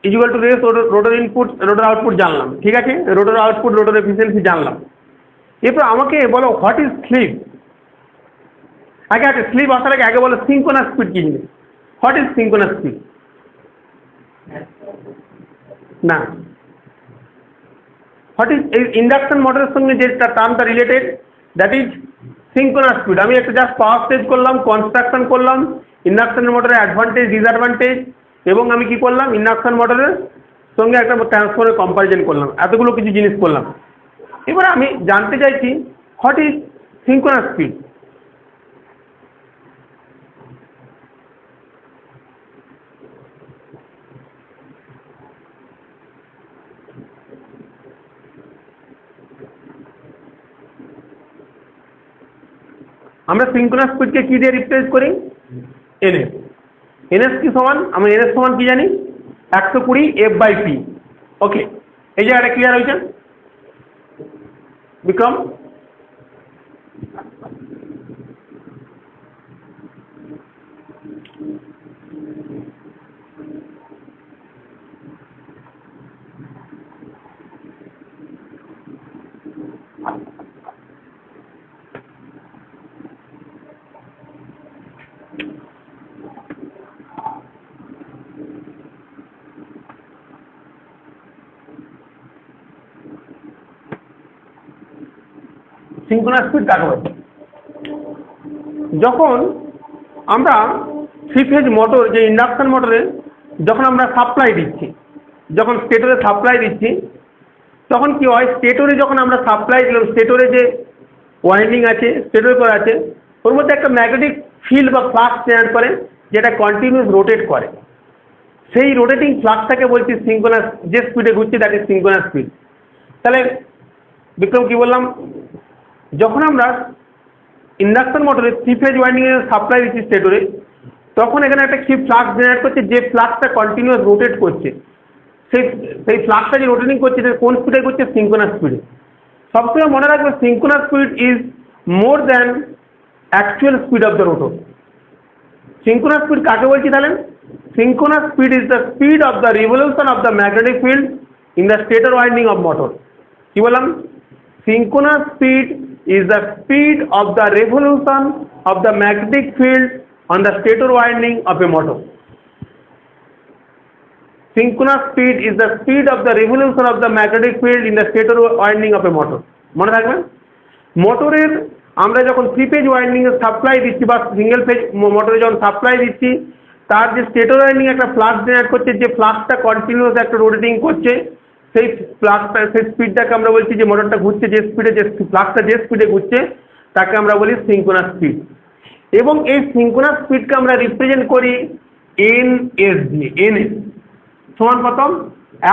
S1: equal to রেস রোটর ইনপুট রোটর আউটপুট জানলাম, ঠিক আছে, রোটর আউটপুট রোটর এফিসিয়েন্সি জানলাম। এরপর আমাকে বলো হোয়াট ইজ স্লিপ। আগে স্লিপ আসার আগে বলো সিঙ্ক্রোনাস স্পিড কি জিনিস, হোয়াট ইজ সিঙ্ক্রোনাস স্পিড? না, হোয়াট ইজ এই ইন্ডাকশন মোটরের সঙ্গে যে টার্মটা related, that is synchronous speed. আমি একটা জাস্ট পাওয়ার স্টেজ করলাম, কনস্ট্রাকশন করলাম, ইন্ডাকশন মোটরের অ্যাডভান্টেজ ডিসঅ্যাডভান্টেজ, এবং আমি কি করলাম, ইন্ডাকশন মোটরের সঙ্গে একটা ট্রান্সফরের কম্পারিজন করলাম, এতগুলো কিছু জিনিস করলাম। এবার আমি জানতে চাইছি হোয়াট ইজ সিঙ্ক্রোনাস স্পিড। আমরা সিঙ্ক্রোনাস স্পিডকে কি দিয়ে রিপ্লেস করি, এনএস। এনএস কি সমান, আমরা এনএস সমান কি জানি, 120 এফ বাই পি। ওকে, এই জায়গাটা ক্লিয়ার হয়েছে বিক্রম? সিঙ্ক্রোনাস স্পিড কাকে বলে? যখন আমরা থ্রি ফেজ মোটর, যে ইন্ডাকশন মোটরে যখন আমরা সাপ্লাই দিচ্ছি, যখন স্টেটরে সাপ্লাই দিচ্ছি, তখন কি হয়, স্টেটরে যখন আমরা সাপ্লাই দিলাম, স্টেটরে যে ওয়াইন্ডিং আছে, স্টেটর করা আছে, ওর মধ্যে একটা ম্যাগনেটিক ফিল্ড বা ফ্লাক্স জেনারেট করে, যেটা কন্টিনিউস রোটেট করে। সেই রোটেটিং ফ্লাক্সটাকে বলছি সিঙ্ক্রোনাস, যে স্পিডে ঘুরছে দ্যাট ইজ সিঙ্ক্রোনাস স্পিড। তাহলে বিক্রম কি বললাম, যখন আমরা ইন্ডাকশন মোটরে থ্রি ফেজ ওয়াইন্ডিং এর সাপ্লাই দিচ্ছি স্টেটরে, তখন এখানে একটা কি ফ্লাক্স জেনারেট করছে, যে ফ্লাক্সটা কন্টিনিউয়াস রোটেট করছে। সেই ফ্লাক্সটা যে রোটেটিং করছে, কোন স্পিডে করছে, সিঙ্ক্রোনাস স্পিডে। সবসময় মনে রাখবে synchronous speed is more than actual speed of the rotor. Synchronous speed কাকে বলছি তাহলে? Synchronous speed is the speed of the revolution of the magnetic field in the stator winding of motor. কি বললাম? Synchronous speed is the speed of the revolution of the magnetic field on the stator winding of a motor. Synchronous speed is the speed of the revolution of the magnetic field in the stator winding of a motor. মনে রাখবেন, মোটরের আমরা যখন three phase winding এর supply দিচ্ছি বা single phase মোটরে যখন সাপ্লাই দিচ্ছি, তার যে স্টেটর ওয়াইন্ডিং একটা ফ্লাক্স জেনারেট করছে, যে ফ্লাক্সটা কন্টিনিউয়াস একটা রোটেটিং করছে, সেই ফ্লাক্সটা, সেই স্পিডটাকে আমরা বলছি, যে মোটরটা ঘুরছে যে স্পিডে, যে ফ্লাক্সটা যে স্পিডে ঘুরছে তাকে আমরা বলি সিঙ্ক্রোনাস স্পিড। এবং এই সিঙ্ক্রোনাস স্পিডকে আমরা রিপ্রেজেন্ট করি এনএস দিয়ে। এনএস সমান কত?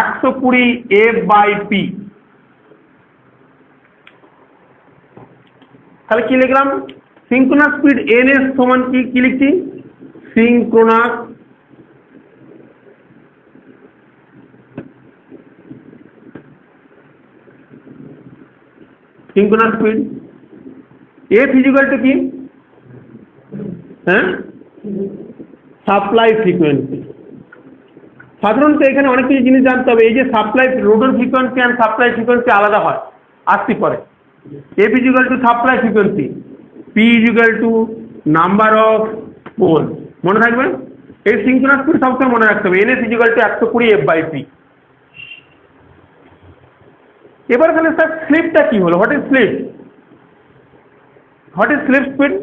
S1: 120 এফ বাই পি। তাহলে কি লিখলাম? সিঙ্ক্রোনাস স্পিড ns সমান কি লিখছি synchronous speed f equal to কি হ্যাঁ সাপ্লাই ফ্রিকোয়েন্সি। সাধারণত এখানে অনেক কিছু জিনিস জানতে হবে। এই যে সাপ্লাই রোটর ফ্রিকোয়েন্সি আর সাপ্লাই ফ্রিকোয়েন্সি আলাদা হয় আসতে পরে। f equal to supply frequency, p equal to number of pole, মনে থাকবে। এই সিঙ্ক্রোনাস স্পিড সবসময় মনে রাখতে হবে, ns ইকুয়াল টু 120 f/p। এবার তাহলে স্যার স্লিপটা কি হলো? What is slip? What is slip speed?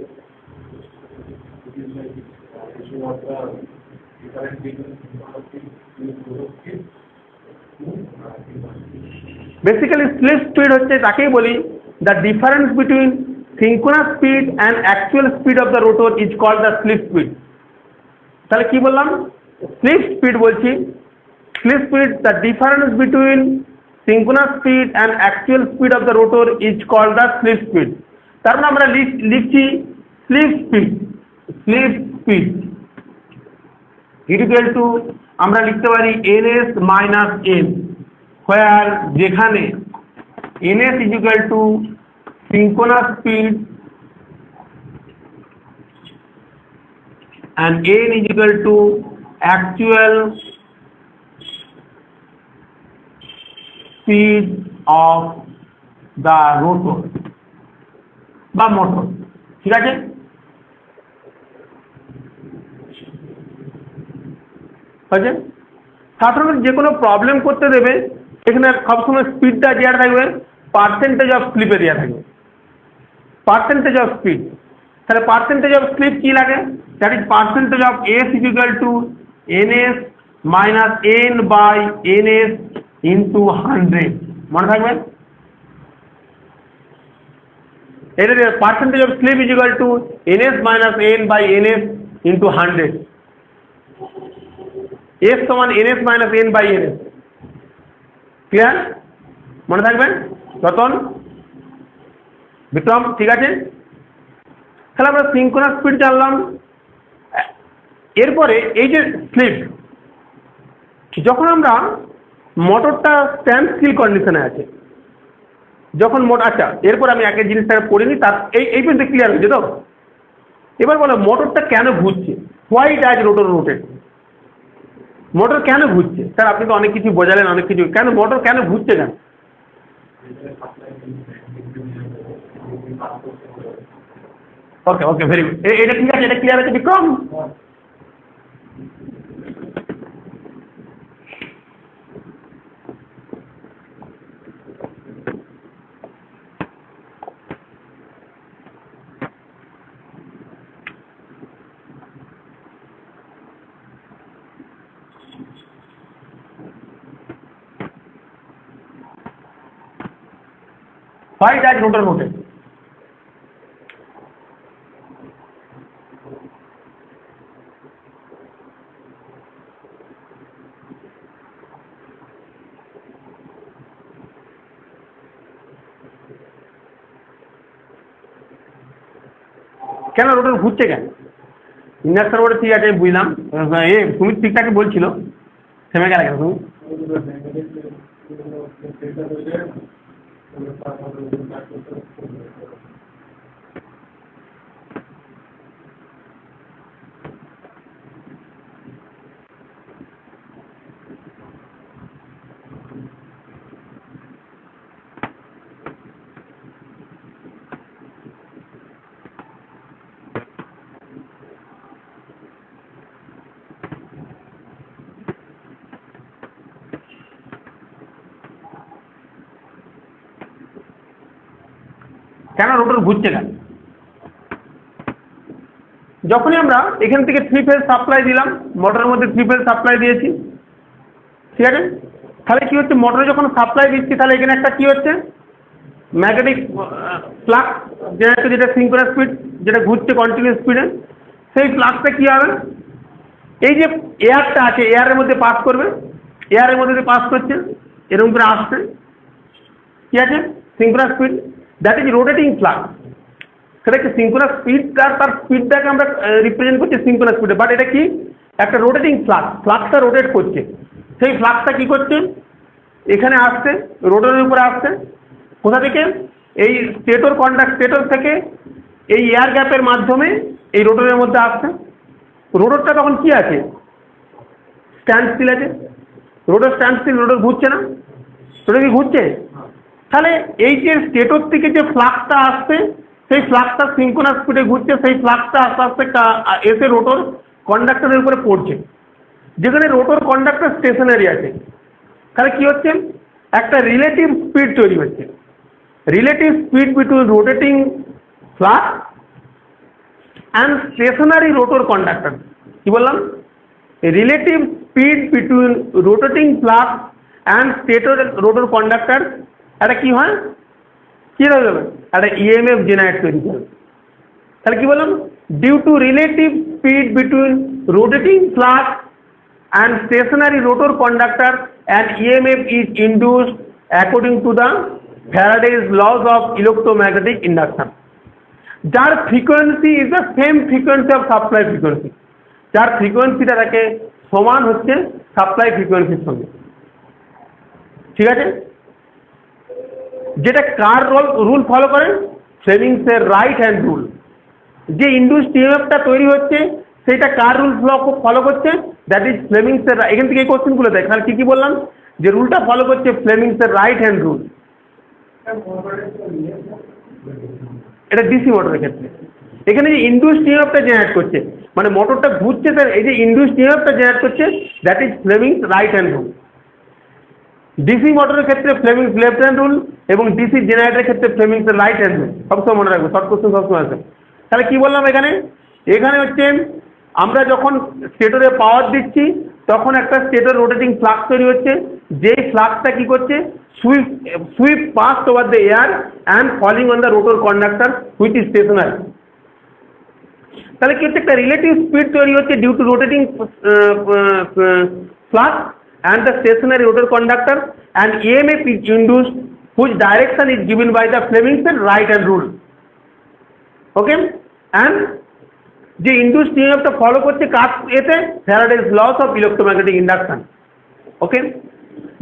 S1: Basically slip speed হচ্ছে তাকেই বলি the difference between synchronous speed and actual speed of the rotor is called the slip speed. তাহলে কি বললাম? স্লিপ স্পিড বলছি, slip speed the difference between synchronous speed and actual speed of the rotor is called the slip speed. তার মানে আমরা লিখছি slip speed, slip speed equal to আমরা লিখতে পারি ns মাইনাস n, where যেখানে ns equal two synchronous speed and n is equal to actual speed of the rotor বা motor. ঠিক আছে, সাধারণত যে কোনো প্রবলেম করতে দেবে এখানে সবসময় স্পিডটা দেওয়া থাকবে, পার্সেন্টেজ অফ স্লিপে দেওয়া থাকবে, পার্সেন্টেজ অফ স্পিড। তাহলে পার্সেন্টেজ অফ স্লিপ কি লাগে? That is percentage of s equal to ns minus n by ns into 100, মনে থাকবে। এটা percentage of slip is equal to ns minus n by ns into 100, s সমান ns minus n by ns। Clear? মনে থাকবেন রতন, বিক্রম? ঠিক আছে, তাহলে আমরা সিঙ্ক্রোনাস স্পিড জানলাম। এরপরে এই যে স্লিপ, যখন আমরা মোটরটা স্ট্যান্ড স্টিল কন্ডিশনে আছে, যখন আচ্ছা এরপর আমি একটা জিনিসটা পড়িনি, তার এই পর্যন্ত ক্লিয়ার হয়েছে তো? এবার বলো মোটরটা কেন ঘুরছে? Why does rotor rotate? Motor কেন ঘুরছে? স্যার আপনি তো অনেক কিছু বোঝালেন, অনেক কিছু, কেন মোটর কেন ঘুরছে কেন? ওকে ওকে, ভেরি গুড, এটা ঠিক আছে, এটা ক্লিয়ার আছে Vikram? Why does rotor rotate? কেন রোটর ঘুরছে কেন? ইন্ডাকশন মোটর ঠিক আছে বুঝলাম, তুমি ঠিকঠাকই বলছিল, থেমে গেলে কেন তুমি? কেন রোটর ঘুরছে কেন? যখনই আমরা এখান থেকে 3 ফেজ সাপ্লাই দিলাম, মোটরের মধ্যে 3 ফেজ সাপ্লাই দিয়েছি, ঠিক আছে, তাহলে কি হচ্ছে, মোটরে যখন সাপ্লাই দিচ্ছি তাহলে এখানে একটা কি হচ্ছে, ম্যাগনেটিক ফ্লাক্স যেটা সিঙ্ক্রোনাস স্পিড, যেটা ঘুরছে কন্টিনিউয়াস স্পিডে, সেই ফ্লাক্সটা কি হবে, এই যে এয়ারটা আছে এয়ারের মধ্যে পাস করবে, এয়ারের মধ্যে পাস করছে, এরকম করে আসছে, ঠিক আছে, synchronous speed, that is rotating flux. সেটা কি সিঙ্ক্রোনাস স্পিডটা, তার স্পিডটাকে আমরা রিপ্রেজেন্ট করছি সিঙ্ক্রোনাস স্পিডে, বাট এটা কি একটা রোটেটিং ফ্লাক্স, ফ্লাক্সটা রোটেট করছে। সেই ফ্লাক্সটা কি করছে, এখানে আসছে, রোটরের উপরে আসছে, কোথা থেকে, এই স্টেটর থেকে এই এয়ার গ্যাপের মাধ্যমে এই রোটরের মধ্যে আসছে। রোটরটা তখন কি আছে, স্ট্যান্ড স্টিল আছে, রোটর স্ট্যান্ড স্টিল, রোটর ঘুরছে না, রোটর কি ঘুরছে? তাহলে এই যে স্টেটর থেকে যে ফ্লাক্সটা আসছে, সেই ফ্লাক্সটা সিঙ্ক্রোনাস স্পিডে ঘুরছে, সেই ফ্লাক্সটা আস্তে আস্তে এসে রোটর কন্ডাক্টরের উপরে পড়ছে, যেখানে রোটর কন্ডাক্টর স্টেশনারি আছে। তাহলে কি হচ্ছে, একটা রিলেটিভ স্পিড তৈরি হচ্ছে, relative speed between rotating flux and stationary rotor conductor. কি বললাম, relative speed between rotating flux and stator rotor conductor একটা কি হয়, কি হয়ে যাবে, একটা ইএমএফ জেনারেট তৈরি করবে। তাহলে কি বললাম, due to relative speed between rotating flux and stationary rotor conductor, an EMF is induced according to the Faraday's laws of electromagnetic induction. যার frequency is the same frequency of supply frequency, যার ফ্রিকোয়েন্সিটা থাকে সমান হচ্ছে supply ফ্রিকোয়েন্সির সঙ্গে। ঠিক আছে, যেটা কার rule follow করে, ফ্লেমিংসের রাইট হ্যান্ড রুল। যে ইন্ডিউসড ইএমএফটা তৈরি হচ্ছে সেটা কার রুল ফলো করছে, দ্যাট ইজ ফ্লেমিংসের। এখান থেকে এই কোশ্চেনগুলো দেখ, তাহলে কি বললাম, যে রুলটা ফলো করছে ফ্লেমিংসের রাইট হ্যান্ড রুল। এটা ডিসি মোটরের ক্ষেত্রে, এখানে যে ইন্ডিউসড ইএমএফটা জেনারেট করছে, মানে মোটরটা ঘুরছে, তার এই যে ইন্ডিউসড ইএমএফটা জেনারেট করছে, that is Fleming's right hand rule. DC মোটরের ক্ষেত্রে ফ্লেমিংস লেফট হ্যান্ড রুল, এবং ডিসি জেনারেটরের ক্ষেত্রে ফ্লেমিংসের রাইট হ্যান্ড রুল। সবসময় মনে রাখবো, শর্ট কোশ্চেন সবসময় আছে। তাহলে কি বললাম, এখানে হচ্ছে আমরা যখন স্টেটরে পাওয়ার দিচ্ছি তখন একটা স্টেটর রোটেটিং ফ্লাক্স তৈরি হচ্ছে, যেই ফ্লাক্সটা কি করছে, sweep pass over the air and falling on the rotor conductor which is stationary. তাহলে কি হচ্ছে, একটা রিলেটিভ স্পিড তৈরি হচ্ছে due to rotating flux and the stationary rotor conductor, and EMF is induced whose direction is given by the Fleming's right hand rule. Okay, and যে induced ইএমএফটা follow করছে কার এতে, Faraday's laws of electromagnetic induction. Okay,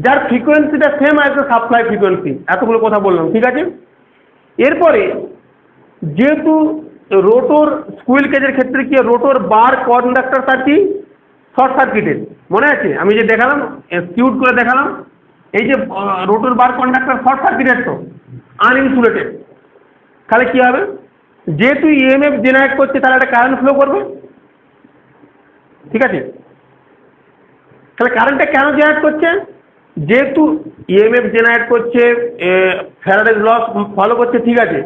S1: যার ফ্রিকোয়েন্সিটা same as the supply frequency. এতগুলো কথা বললাম, ঠিক আছে। এরপরে যেহেতু রোটর স্কুইল কেজের ক্ষেত্রে কি, রোটর বার কন্ডাক্টর তার কি শর্ট সার্কিটেড, মনে আছে আমি যে দেখালাম, স্কিউড করে দেখালাম, এই যে rotor bar conductor short circuited, তো আনইনসুলেটেড। তাহলে কি হবে, যেহেতু ইএমএফ জেনারেট করছে তাহলে একটা কারেন্ট ফ্লো করবে, ঠিক আছে। তাহলে কারেন্টটা কেন জেনারেট করছে, যেহেতু ইএমএফ জেনারেট করছে, ফ্যারাডেজ লস ফলো করছে, ঠিক আছে।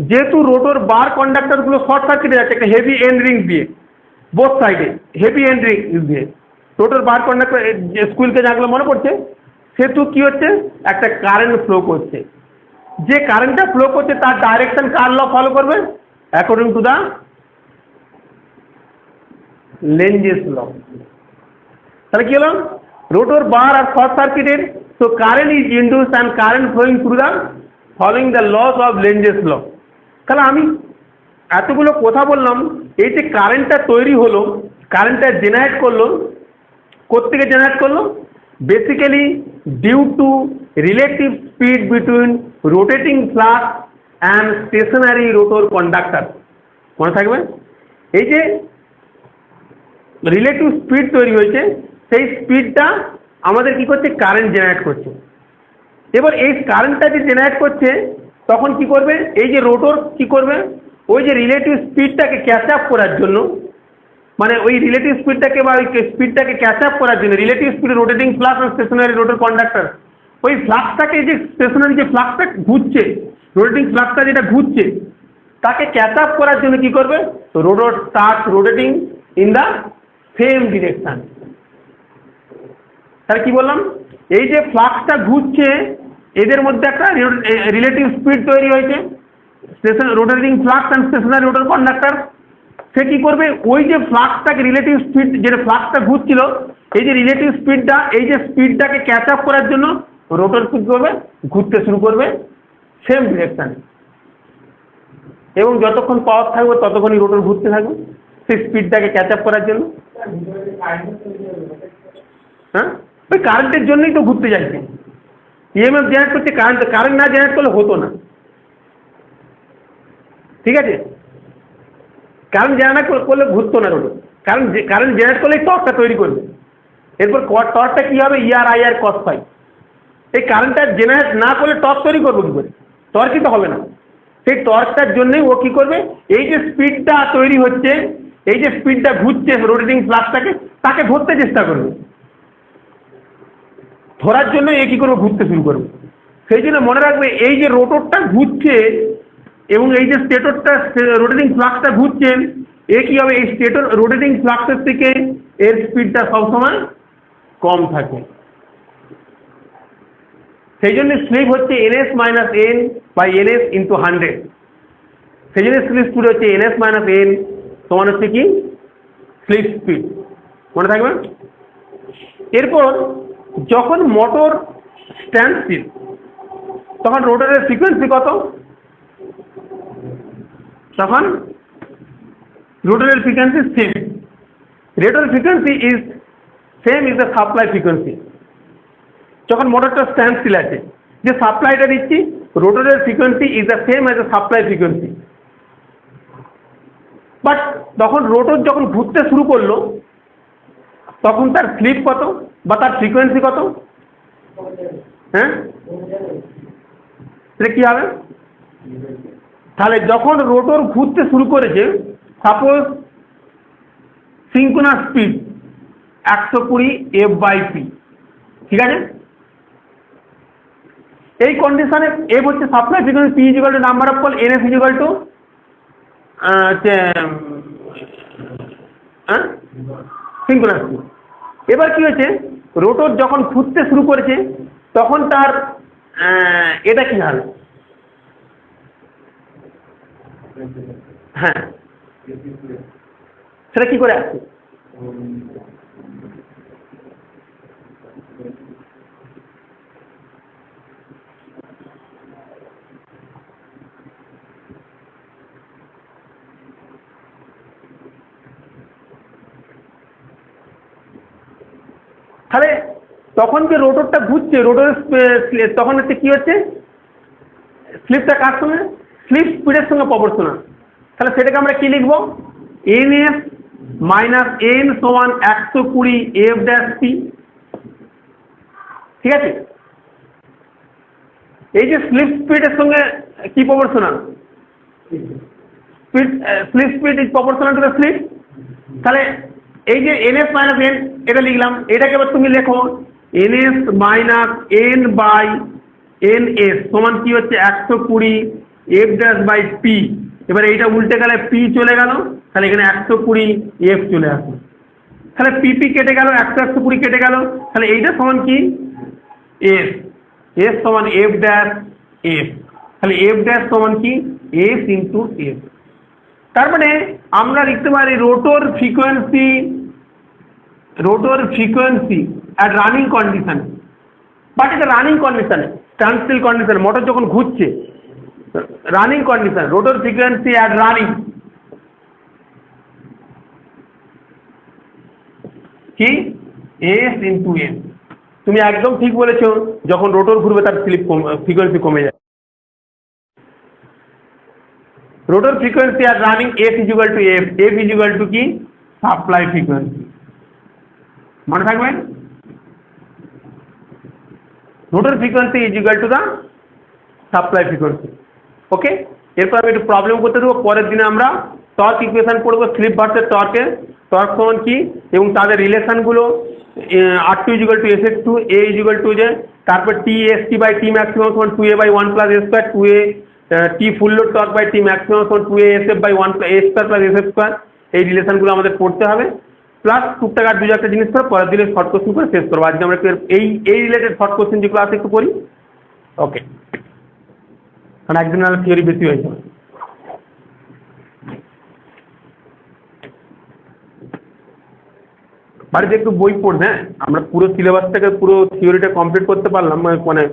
S1: যেহেতু রোটর বার কন্ডাক্টরগুলো শর্ট সার্কিটে যাচ্ছে একটা হেভি এন্ড রিং দিয়ে, বোথ সাইডে হেভি এন্ড রিং দিয়ে, রোটর বার কন্ডাক্টর স্কুইলকে যেগুলো মনে পড়ছে, সেহেতু কি হচ্ছে, একটা কারেন্ট ফ্লো করছে। যে কারেন্টটা ফ্লো করছে তার ডাইরেকশন কার ল ফলো করবে, according to the Lenz's law. তাহলে কি হলো, রোটর বার আর short circuited, so current is induced and current flowing through the following the laws of Lenz law. তাহলে আমি এতগুলো কথা বললাম, এই যে কারেন্টটা তৈরি হলো, কারেন্টটা জেনারেট করলো, কোত্থেকে জেনারেট করলো, basically due to relative speed between rotating flux and stationary rotor conductor. মনে থাকবে, এই যে রিলেটিভ স্পিড তৈরি হয়েছে, সেই স্পিডটা আমাদের কি করছে, কারেন্ট জেনারেট করছে। এবার এই কারেন্টটা যে জেনারেট করছে তখন কি করবে, এই যে রোটর কি করবে, ওই যে রিলেটিভ স্পিডটাকে ক্যাচ আপ করার জন্য, মানে ওই রিলেটিভ স্পিডটাকে বা ওই স্পিডটাকে ক্যাচ আপ করার জন্য, রিলেটিভ স্পিড রোটেটিং ফ্লাক্স আর স্টেশনারি রোটর কন্ডাক্টর, ওই ফ্লাক্সটাকে যে স্টেশনারি যে ফ্লাক্সটা ঘুরছে, রোটেটিং ফ্লাক্সটা যেটা ঘুরছে তাকে ক্যাচ আপ করার জন্য কি করবে, rotor start rotating in the same direction. তাহলে কি বললাম, এই যে ফ্লাক্সটা ঘুরছে এদের মধ্যে একটা রিলেটিভ স্পিড তৈরি হয়েছে, rotating flux and stationary rotor conductor. সে কি করবে, ওই যে ফ্লাক্সটাকে রিলেটিভ স্পিড, যেটা ফ্লাক্সটা ঘুরছিল, এই যে রিলেটিভ স্পিডটা, এই যে স্পিডটাকে ক্যাচ আপ করার জন্য রোটর কি করবে, ঘুরতে শুরু করবে সেম ডিরেকশন। এবং যতক্ষণ পাওয়ার থাকবে ততক্ষণই রোটর ঘুরতে থাকবে সেই স্পিডটাকে ক্যাচ আপ করার জন্য। হ্যাঁ, ওই কারেন্টের জন্যই তো ঘুরতে যাচ্ছে, ইএমএফ জেনারেট করছে, কারেন্ট না জেনারেট করলে হতো না। ঠিক আছে, কারেন্ট জেনারেট করলে ঘুরতো না রোটর, কারেন্ট জেনারেট করলে টর্কটা তৈরি করবে। এরপর টর্কটা কি হবে, E R I R cos phi. এই কারেন্টটা জেনারেট না করলে টর্ক তৈরি করবো কি করে, টর্কই তো হবে না। সেই টর্কটার জন্যই ও কি করবে, এই যে স্পিডটা তৈরি হচ্ছে, এই যে স্পিডটা ঘুরছে রোটেটিং ফ্লাক্সটাকে, তাকে ধরতে চেষ্টা করবে। ধরার জন্য এ কি করবে, ঘুরতে শুরু করবে। সেই জন্য মনে রাখবে, এই যে রোটরটা ঘুরছে এবং এই যে স্টেটরটা রোটেটিং ফ্লাক্সটা ঘুরছে, এ কি হবে, এই স্টেটর রোটেটিং ফ্লাক্সের থেকে এর স্পিডটা সবসময় কম থাকে। সেই জন্য স্লিপ হচ্ছে ns minus N by ns into 100। সেই জন্য স্লিপ স্পিড হচ্ছে ns মাইনাস এন সমান হচ্ছে কি, স্লিপ স্পিড, মনে থাকবে। এরপর যখন মোটর স্ট্যান্ড স্টিল, তখন রোটরের ফ্রিকোয়েন্সি কত, তখন রোটরের frequency same, rotor frequency is same is the supply frequency. যখন মোটরটা স্ট্যান্ড স্টিল আছে, যে সাপ্লাইটা দিচ্ছি, রোটরের frequency is the same as the supply frequency. But তখন রোটর যখন ঘুরতে শুরু করলো, তখন তার স্লিপ কত বা তার ফ্রিকোয়েন্সি কত, হ্যাঁ, সেটা কি হবে? তাহলে যখন রোটর ঘুরতে শুরু করেছে, সাপোজ সিঙ্ক্রোনাস স্পিড 120 f/p, ঠিক আছে। এই কন্ডিশনে এফ হচ্ছে supply frequency, P equal to number of call, NS equal to synchronous speed. এবার কি হয়েছে, রোটর যখন ঘুরতে শুরু করেছে, তখন তার এটা কি হবে, হ্যাঁ, সেটা কি করে আসছে, তাহলে তখন যে রোটরটা ঘুরছে, রোটরের তখন হচ্ছে কি হচ্ছে, স্লিপটা কার সঙ্গে, স্লিপ স্পিডের সঙ্গে প্রপোর্শনাল। তাহলে সেটাকে আমরা কি লিখবো, ns মাইনাস এন সমান 120 f', ঠিক আছে। এই যে স্লিপ স্পিডের সঙ্গে কি proportional, slip speed is proportional to the slip. তাহলে এই যে ns মাইনাস এন এটা লিখলাম, এটাকে এবার তুমি লেখো ns minus N by ns সমান কি হচ্ছে 120 f'/p। এবার এইটা উল্টে গেলে p চলে গেল, তাহলে এখানে 120 f চলে আসবে। তাহলে pp কেটে গেল, 120 কেটে গেল, তাহলে এইটা সমান কি, s, s সমান f', তাহলে f' সমান কি, s ইন্টু f। তার মানে আমরা লিখতে পারি rotor frequency at running condition, but এটা রানিং কন্ডিশনে, স্ট্যান্ড স্টিল কন্ডিশন, মোটর যখন ঘুরছে, running condition, rotor frequency at running কি, এস ইন্টু এন। তুমি একদম ঠিক বলেছো, যখন রোটর ঘুরবে তার ফ্রিকোয়েন্সি কমে যায়। রোটর ফ্রিকোয়েন্সি আর running F equal to F equal to কি, সাপ্লাই ফ্রিকোয়েন্সি, মনে থাকবে। Rotor frequency equal to the supply frequency. Okay, এরপর আমি একটু প্রবলেম করতে দেবো, পরের দিনে আমরা টর্ক ইকুয়েশন পড়বো, স্লিপ ভার্সেস টর্কের, টর্ক সমান কি এবং তাদের রিলেশনগুলো, r2 equal to sx2, a equal to যে তারপর t বাই টি ম্যাক্সিমাম সমান 2a by 1 plus a square, 2a T full load torque by T maximum সমান 2a sf by 1 a square plus sf square. এই রিলেশনগুলো আমাদের পড়তে হবে, plus টুকটাক আর 2 একটা জিনিস করে পরের দিনে শর্ট কোশ্চেন করে শেষ করবো। আজকে আমরা একটু এই রিলেটেড শর্ট কোশ্চেন যেগুলো আছে একটু করি। ওকে, কারণ একদিন থিওরি বেশি হয়েছে। বাড়িতে একটু বই পড়বে, হ্যাঁ, আমরা পুরো সিলেবাসটাকে পুরো থিওরিটা কমপ্লিট করতে পারলাম, মানে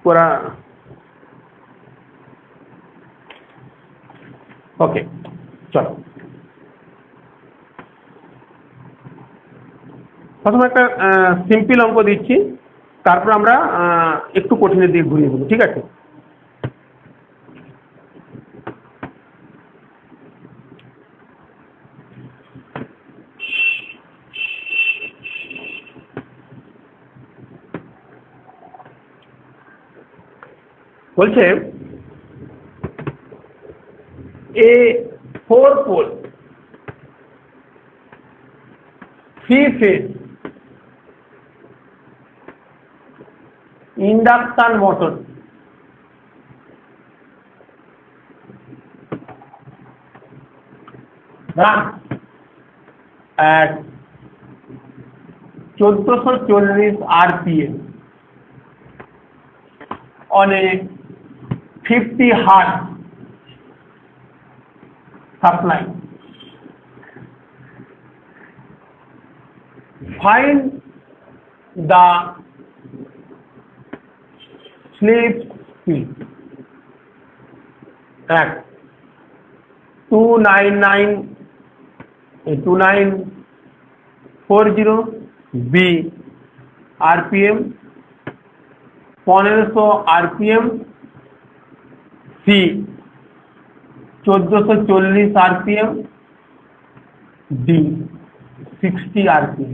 S1: পুরা ওকে, চলো প্রথমে একটা সিম্পল অঙ্ক দিচ্ছি, তারপর আমরা একটু কঠিনের দিকে ঘুরিয়ে দেবো, ঠিক আছে? বলছে a 4 pole 3 phase induction motor run at 1440 RPM on a 50 hertz supply. Find the slip speed at 2940 B RPM, 1500 RPM, C 1440 RPM, D 60 RPM.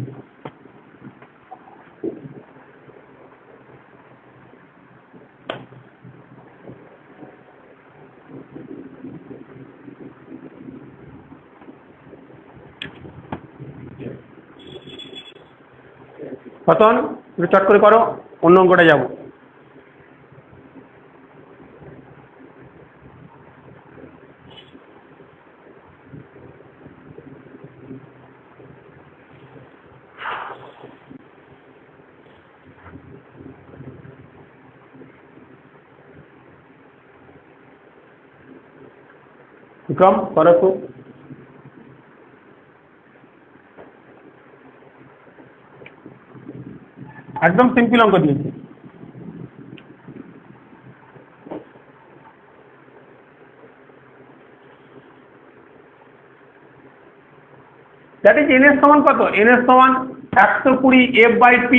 S1: পতন চট করে করো, অন্য অঙ্কটা যাব। বিক্রম করো তো। একদম সিম্পল অঙ্ক দিয়েছি। দ্যাট ইজ এনএস সমান কত? এনএস সমান 120 F/P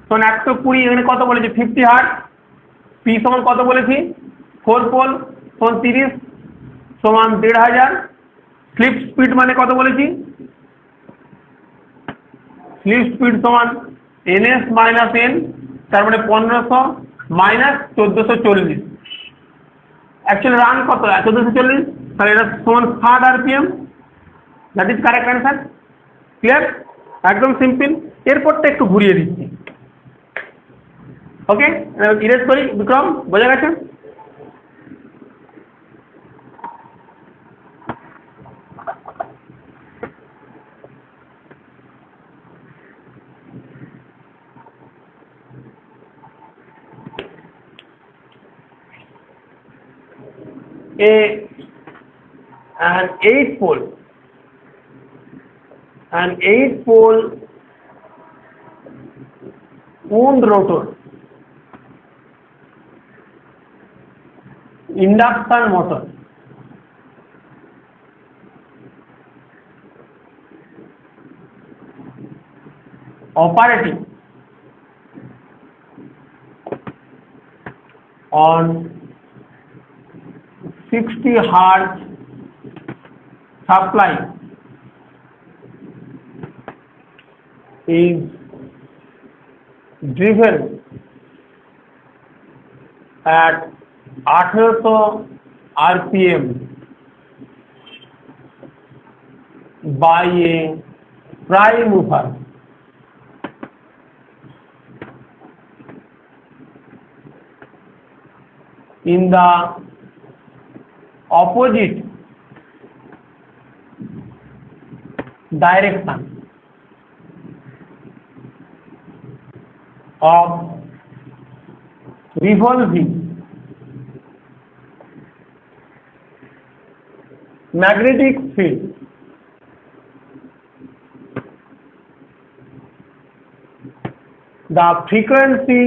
S1: সমান 120, এখানে কত বলেছি 50 হার্টজ, পি সমান কত বলেছি 4 পোল সমান 30 সমান 1500, স্লিপ স্পিড মানে কত বলেছি, স্লিপ স্পিড সমান NS মাইনাস N, তার মানে 1500 মাইনাস 1440, অ্যাকচুয়ালি রান কত 1440, তাহলে এটা সমান 60 RPM। That is correct answer. Clear? একদম সিম্পল। এরপরটা একটু ঘুরিয়ে দিচ্ছি। ওকে, ইরেজ করি। বিক্রম বোঝা গেছে? An 8 pole wound rotor induction motor operating on 60 hertz supply is driven at 1800 RPM by a prime mover in the opposite direction of revolving magnetic field. The frequency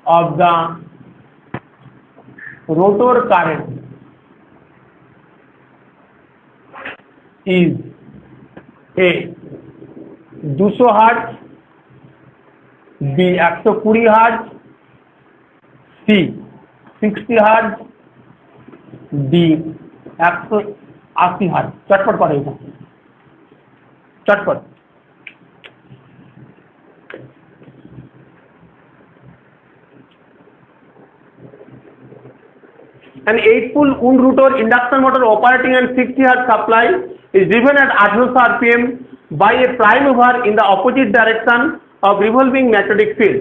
S1: of the rotor current is A 200 hertz, B 120 hertz, C 60 hertz, D 180 hertz. চটপট করে এটা, চটপট। An 8-pole wound rotor induction motor operating at 60 hertz supply is driven at 1800 rpm by a prime mover in the opposite direction of revolving magnetic field.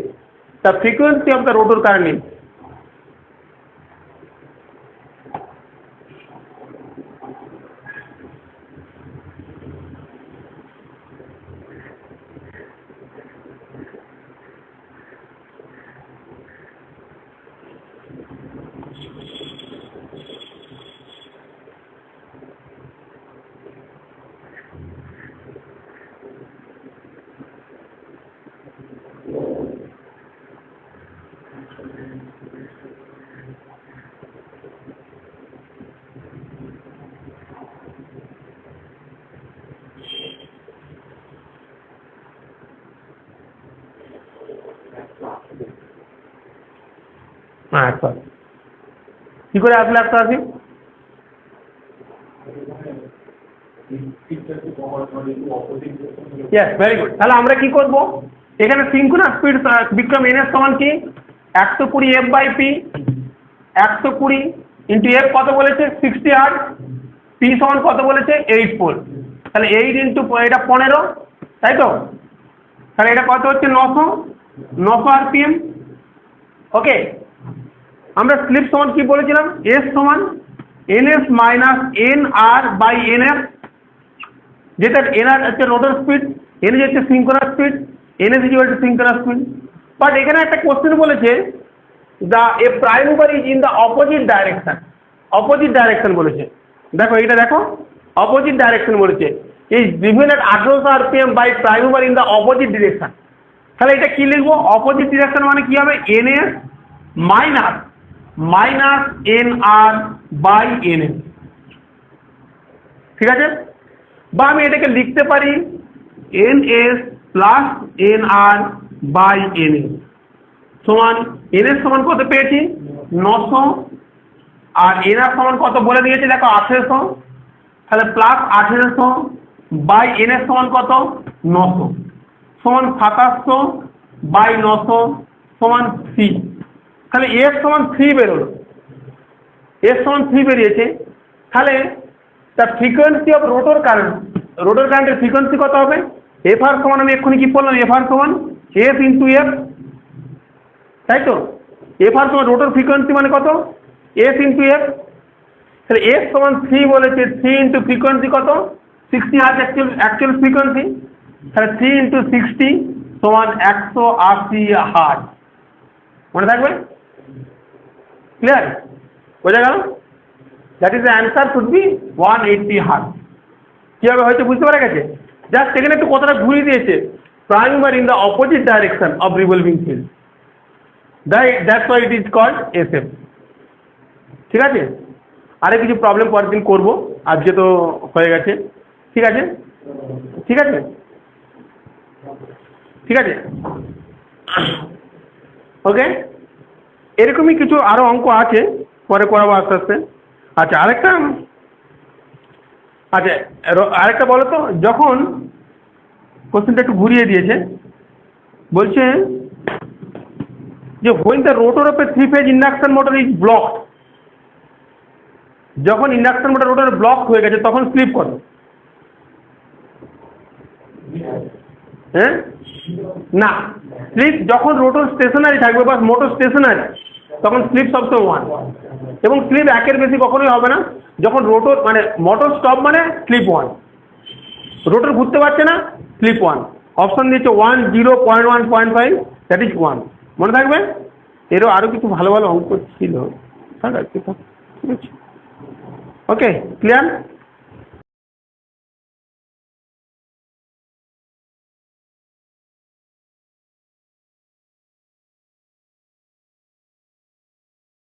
S1: The frequency of the rotor current is কি করে আসলে 180? Yes, very good. তাহলে আমরা কি করব? এখানে synchronous speed Vikram ns সমান কি 120 f/p, 120 ইনটু f কত বলেছে 60 হার্জ, p সমান কত বলেছে 8 পোল। তাহলে 8 ইনটু এটা 15, তাই তো? তাহলে এটা কত হচ্ছে 900 rpm। ওকে, আমরা স্লিপ সমান কি বলেছিলাম? s সমান ns মাইনাস nr/nf, যেটা nr হচ্ছে রোটর স্পিড, n হচ্ছে synchronous speed, ns equal to synchronous speed. But এখানে একটা কোশ্চেন বলেছে a prime mover is in the opposite direction, opposite direction বলেছে। দেখো এটা দেখো, অপোজিট ডাইরেকশন বলেছে, is driven at 1800 rpm by prime mover in the opposite direction. তাহলে এটা কি লিখবো? অপোজিট ডিরেকশন মানে কি হবে? ns মাইনাস nr/ns, ঠিক আছে? বা আমি এটাকে লিখতে পারি ns প্লাস nr/ns সমান ns সমান কত পেয়েছি 900, আর nr সমান কত বলে দিয়েছে দেখো 1800। তাহলে প্লাস 1800 বাই ns সমান কত 900 সমান 2700 বাই 900 সমান 3। তাহলে s সমান 3 বেরোলো, s সমান 3 বেরিয়েছে। তাহলে দ্য ফ্রিকোয়েন্সি অফ রোটর কারেন্টের ফ্রিকোয়েন্সি কত হবে? fr সমান আমি এক্ষুনি কি বললাম? fr সমান s ইন্টু f, তাই তো? fr সমান রোটর ফ্রিকোয়েন্সি মানে কত? s into f। তাহলে s সমান 3 বলেছে, 3 ইন্টু ফ্রিকোয়েন্সি কত 60 হার্জ অ্যাকচুয়াল ফ্রিকোয়েন্সি। তাহলে 3 ইন্টু 60 সমান 180 হার্জ। মনে থাকবে? ক্লিয়ার? বোঝা গেল? That is the answer should be 180 hertz. কিভাবে হয়তো বুঝতে পারা গেছে? জাস্ট সেখানে একটু কথাটা ঘুরিয়ে দিয়েছে, prime mover in the opposite direction of revolving field, that's why it is called SF। ঠিক আছে? আরে কিছু প্রবলেম পরের দিন করবো, আজকে তো হয়ে গেছে। ঠিক আছে, ঠিক আছে, ঠিক আছে, ওকে। এরকমই কিছু আরো অঙ্ক আছে, পরে করাবো আস্তে আস্তে। আচ্ছা আরেকটা বলো তো, যখন কোশ্চেনটা একটু ঘুরিয়ে দিয়েছে, বলছে যে when the rotor of a 3-phase induction motor is blocked, যখন ইন্ডাকশন মোটর রোটর ব্লক হয়ে গেছে তখন স্লিপ কত? হ্যাঁ না, স্লিপ যখন রোটর স্টেশনারি থাকবে বা মোটর স্টেশনারি তখন স্লিপ সবসময় 1, এবং স্লিপ 1-এর বেশি কখনোই হবে না। যখন রোটর মানে মোটর স্টপ মানে স্লিপ 1, রোটর ঘুরতে পারছে না স্লিপ 1। অপশন দিয়েছে 1, 0, 0.1, 0.5, দ্যাট ইজ 1। মনে থাকবে? এরও আরও কিছু ভালো ভালো অঙ্ক ছিল, ঠিক আছে, ওকে, ক্লিয়ার?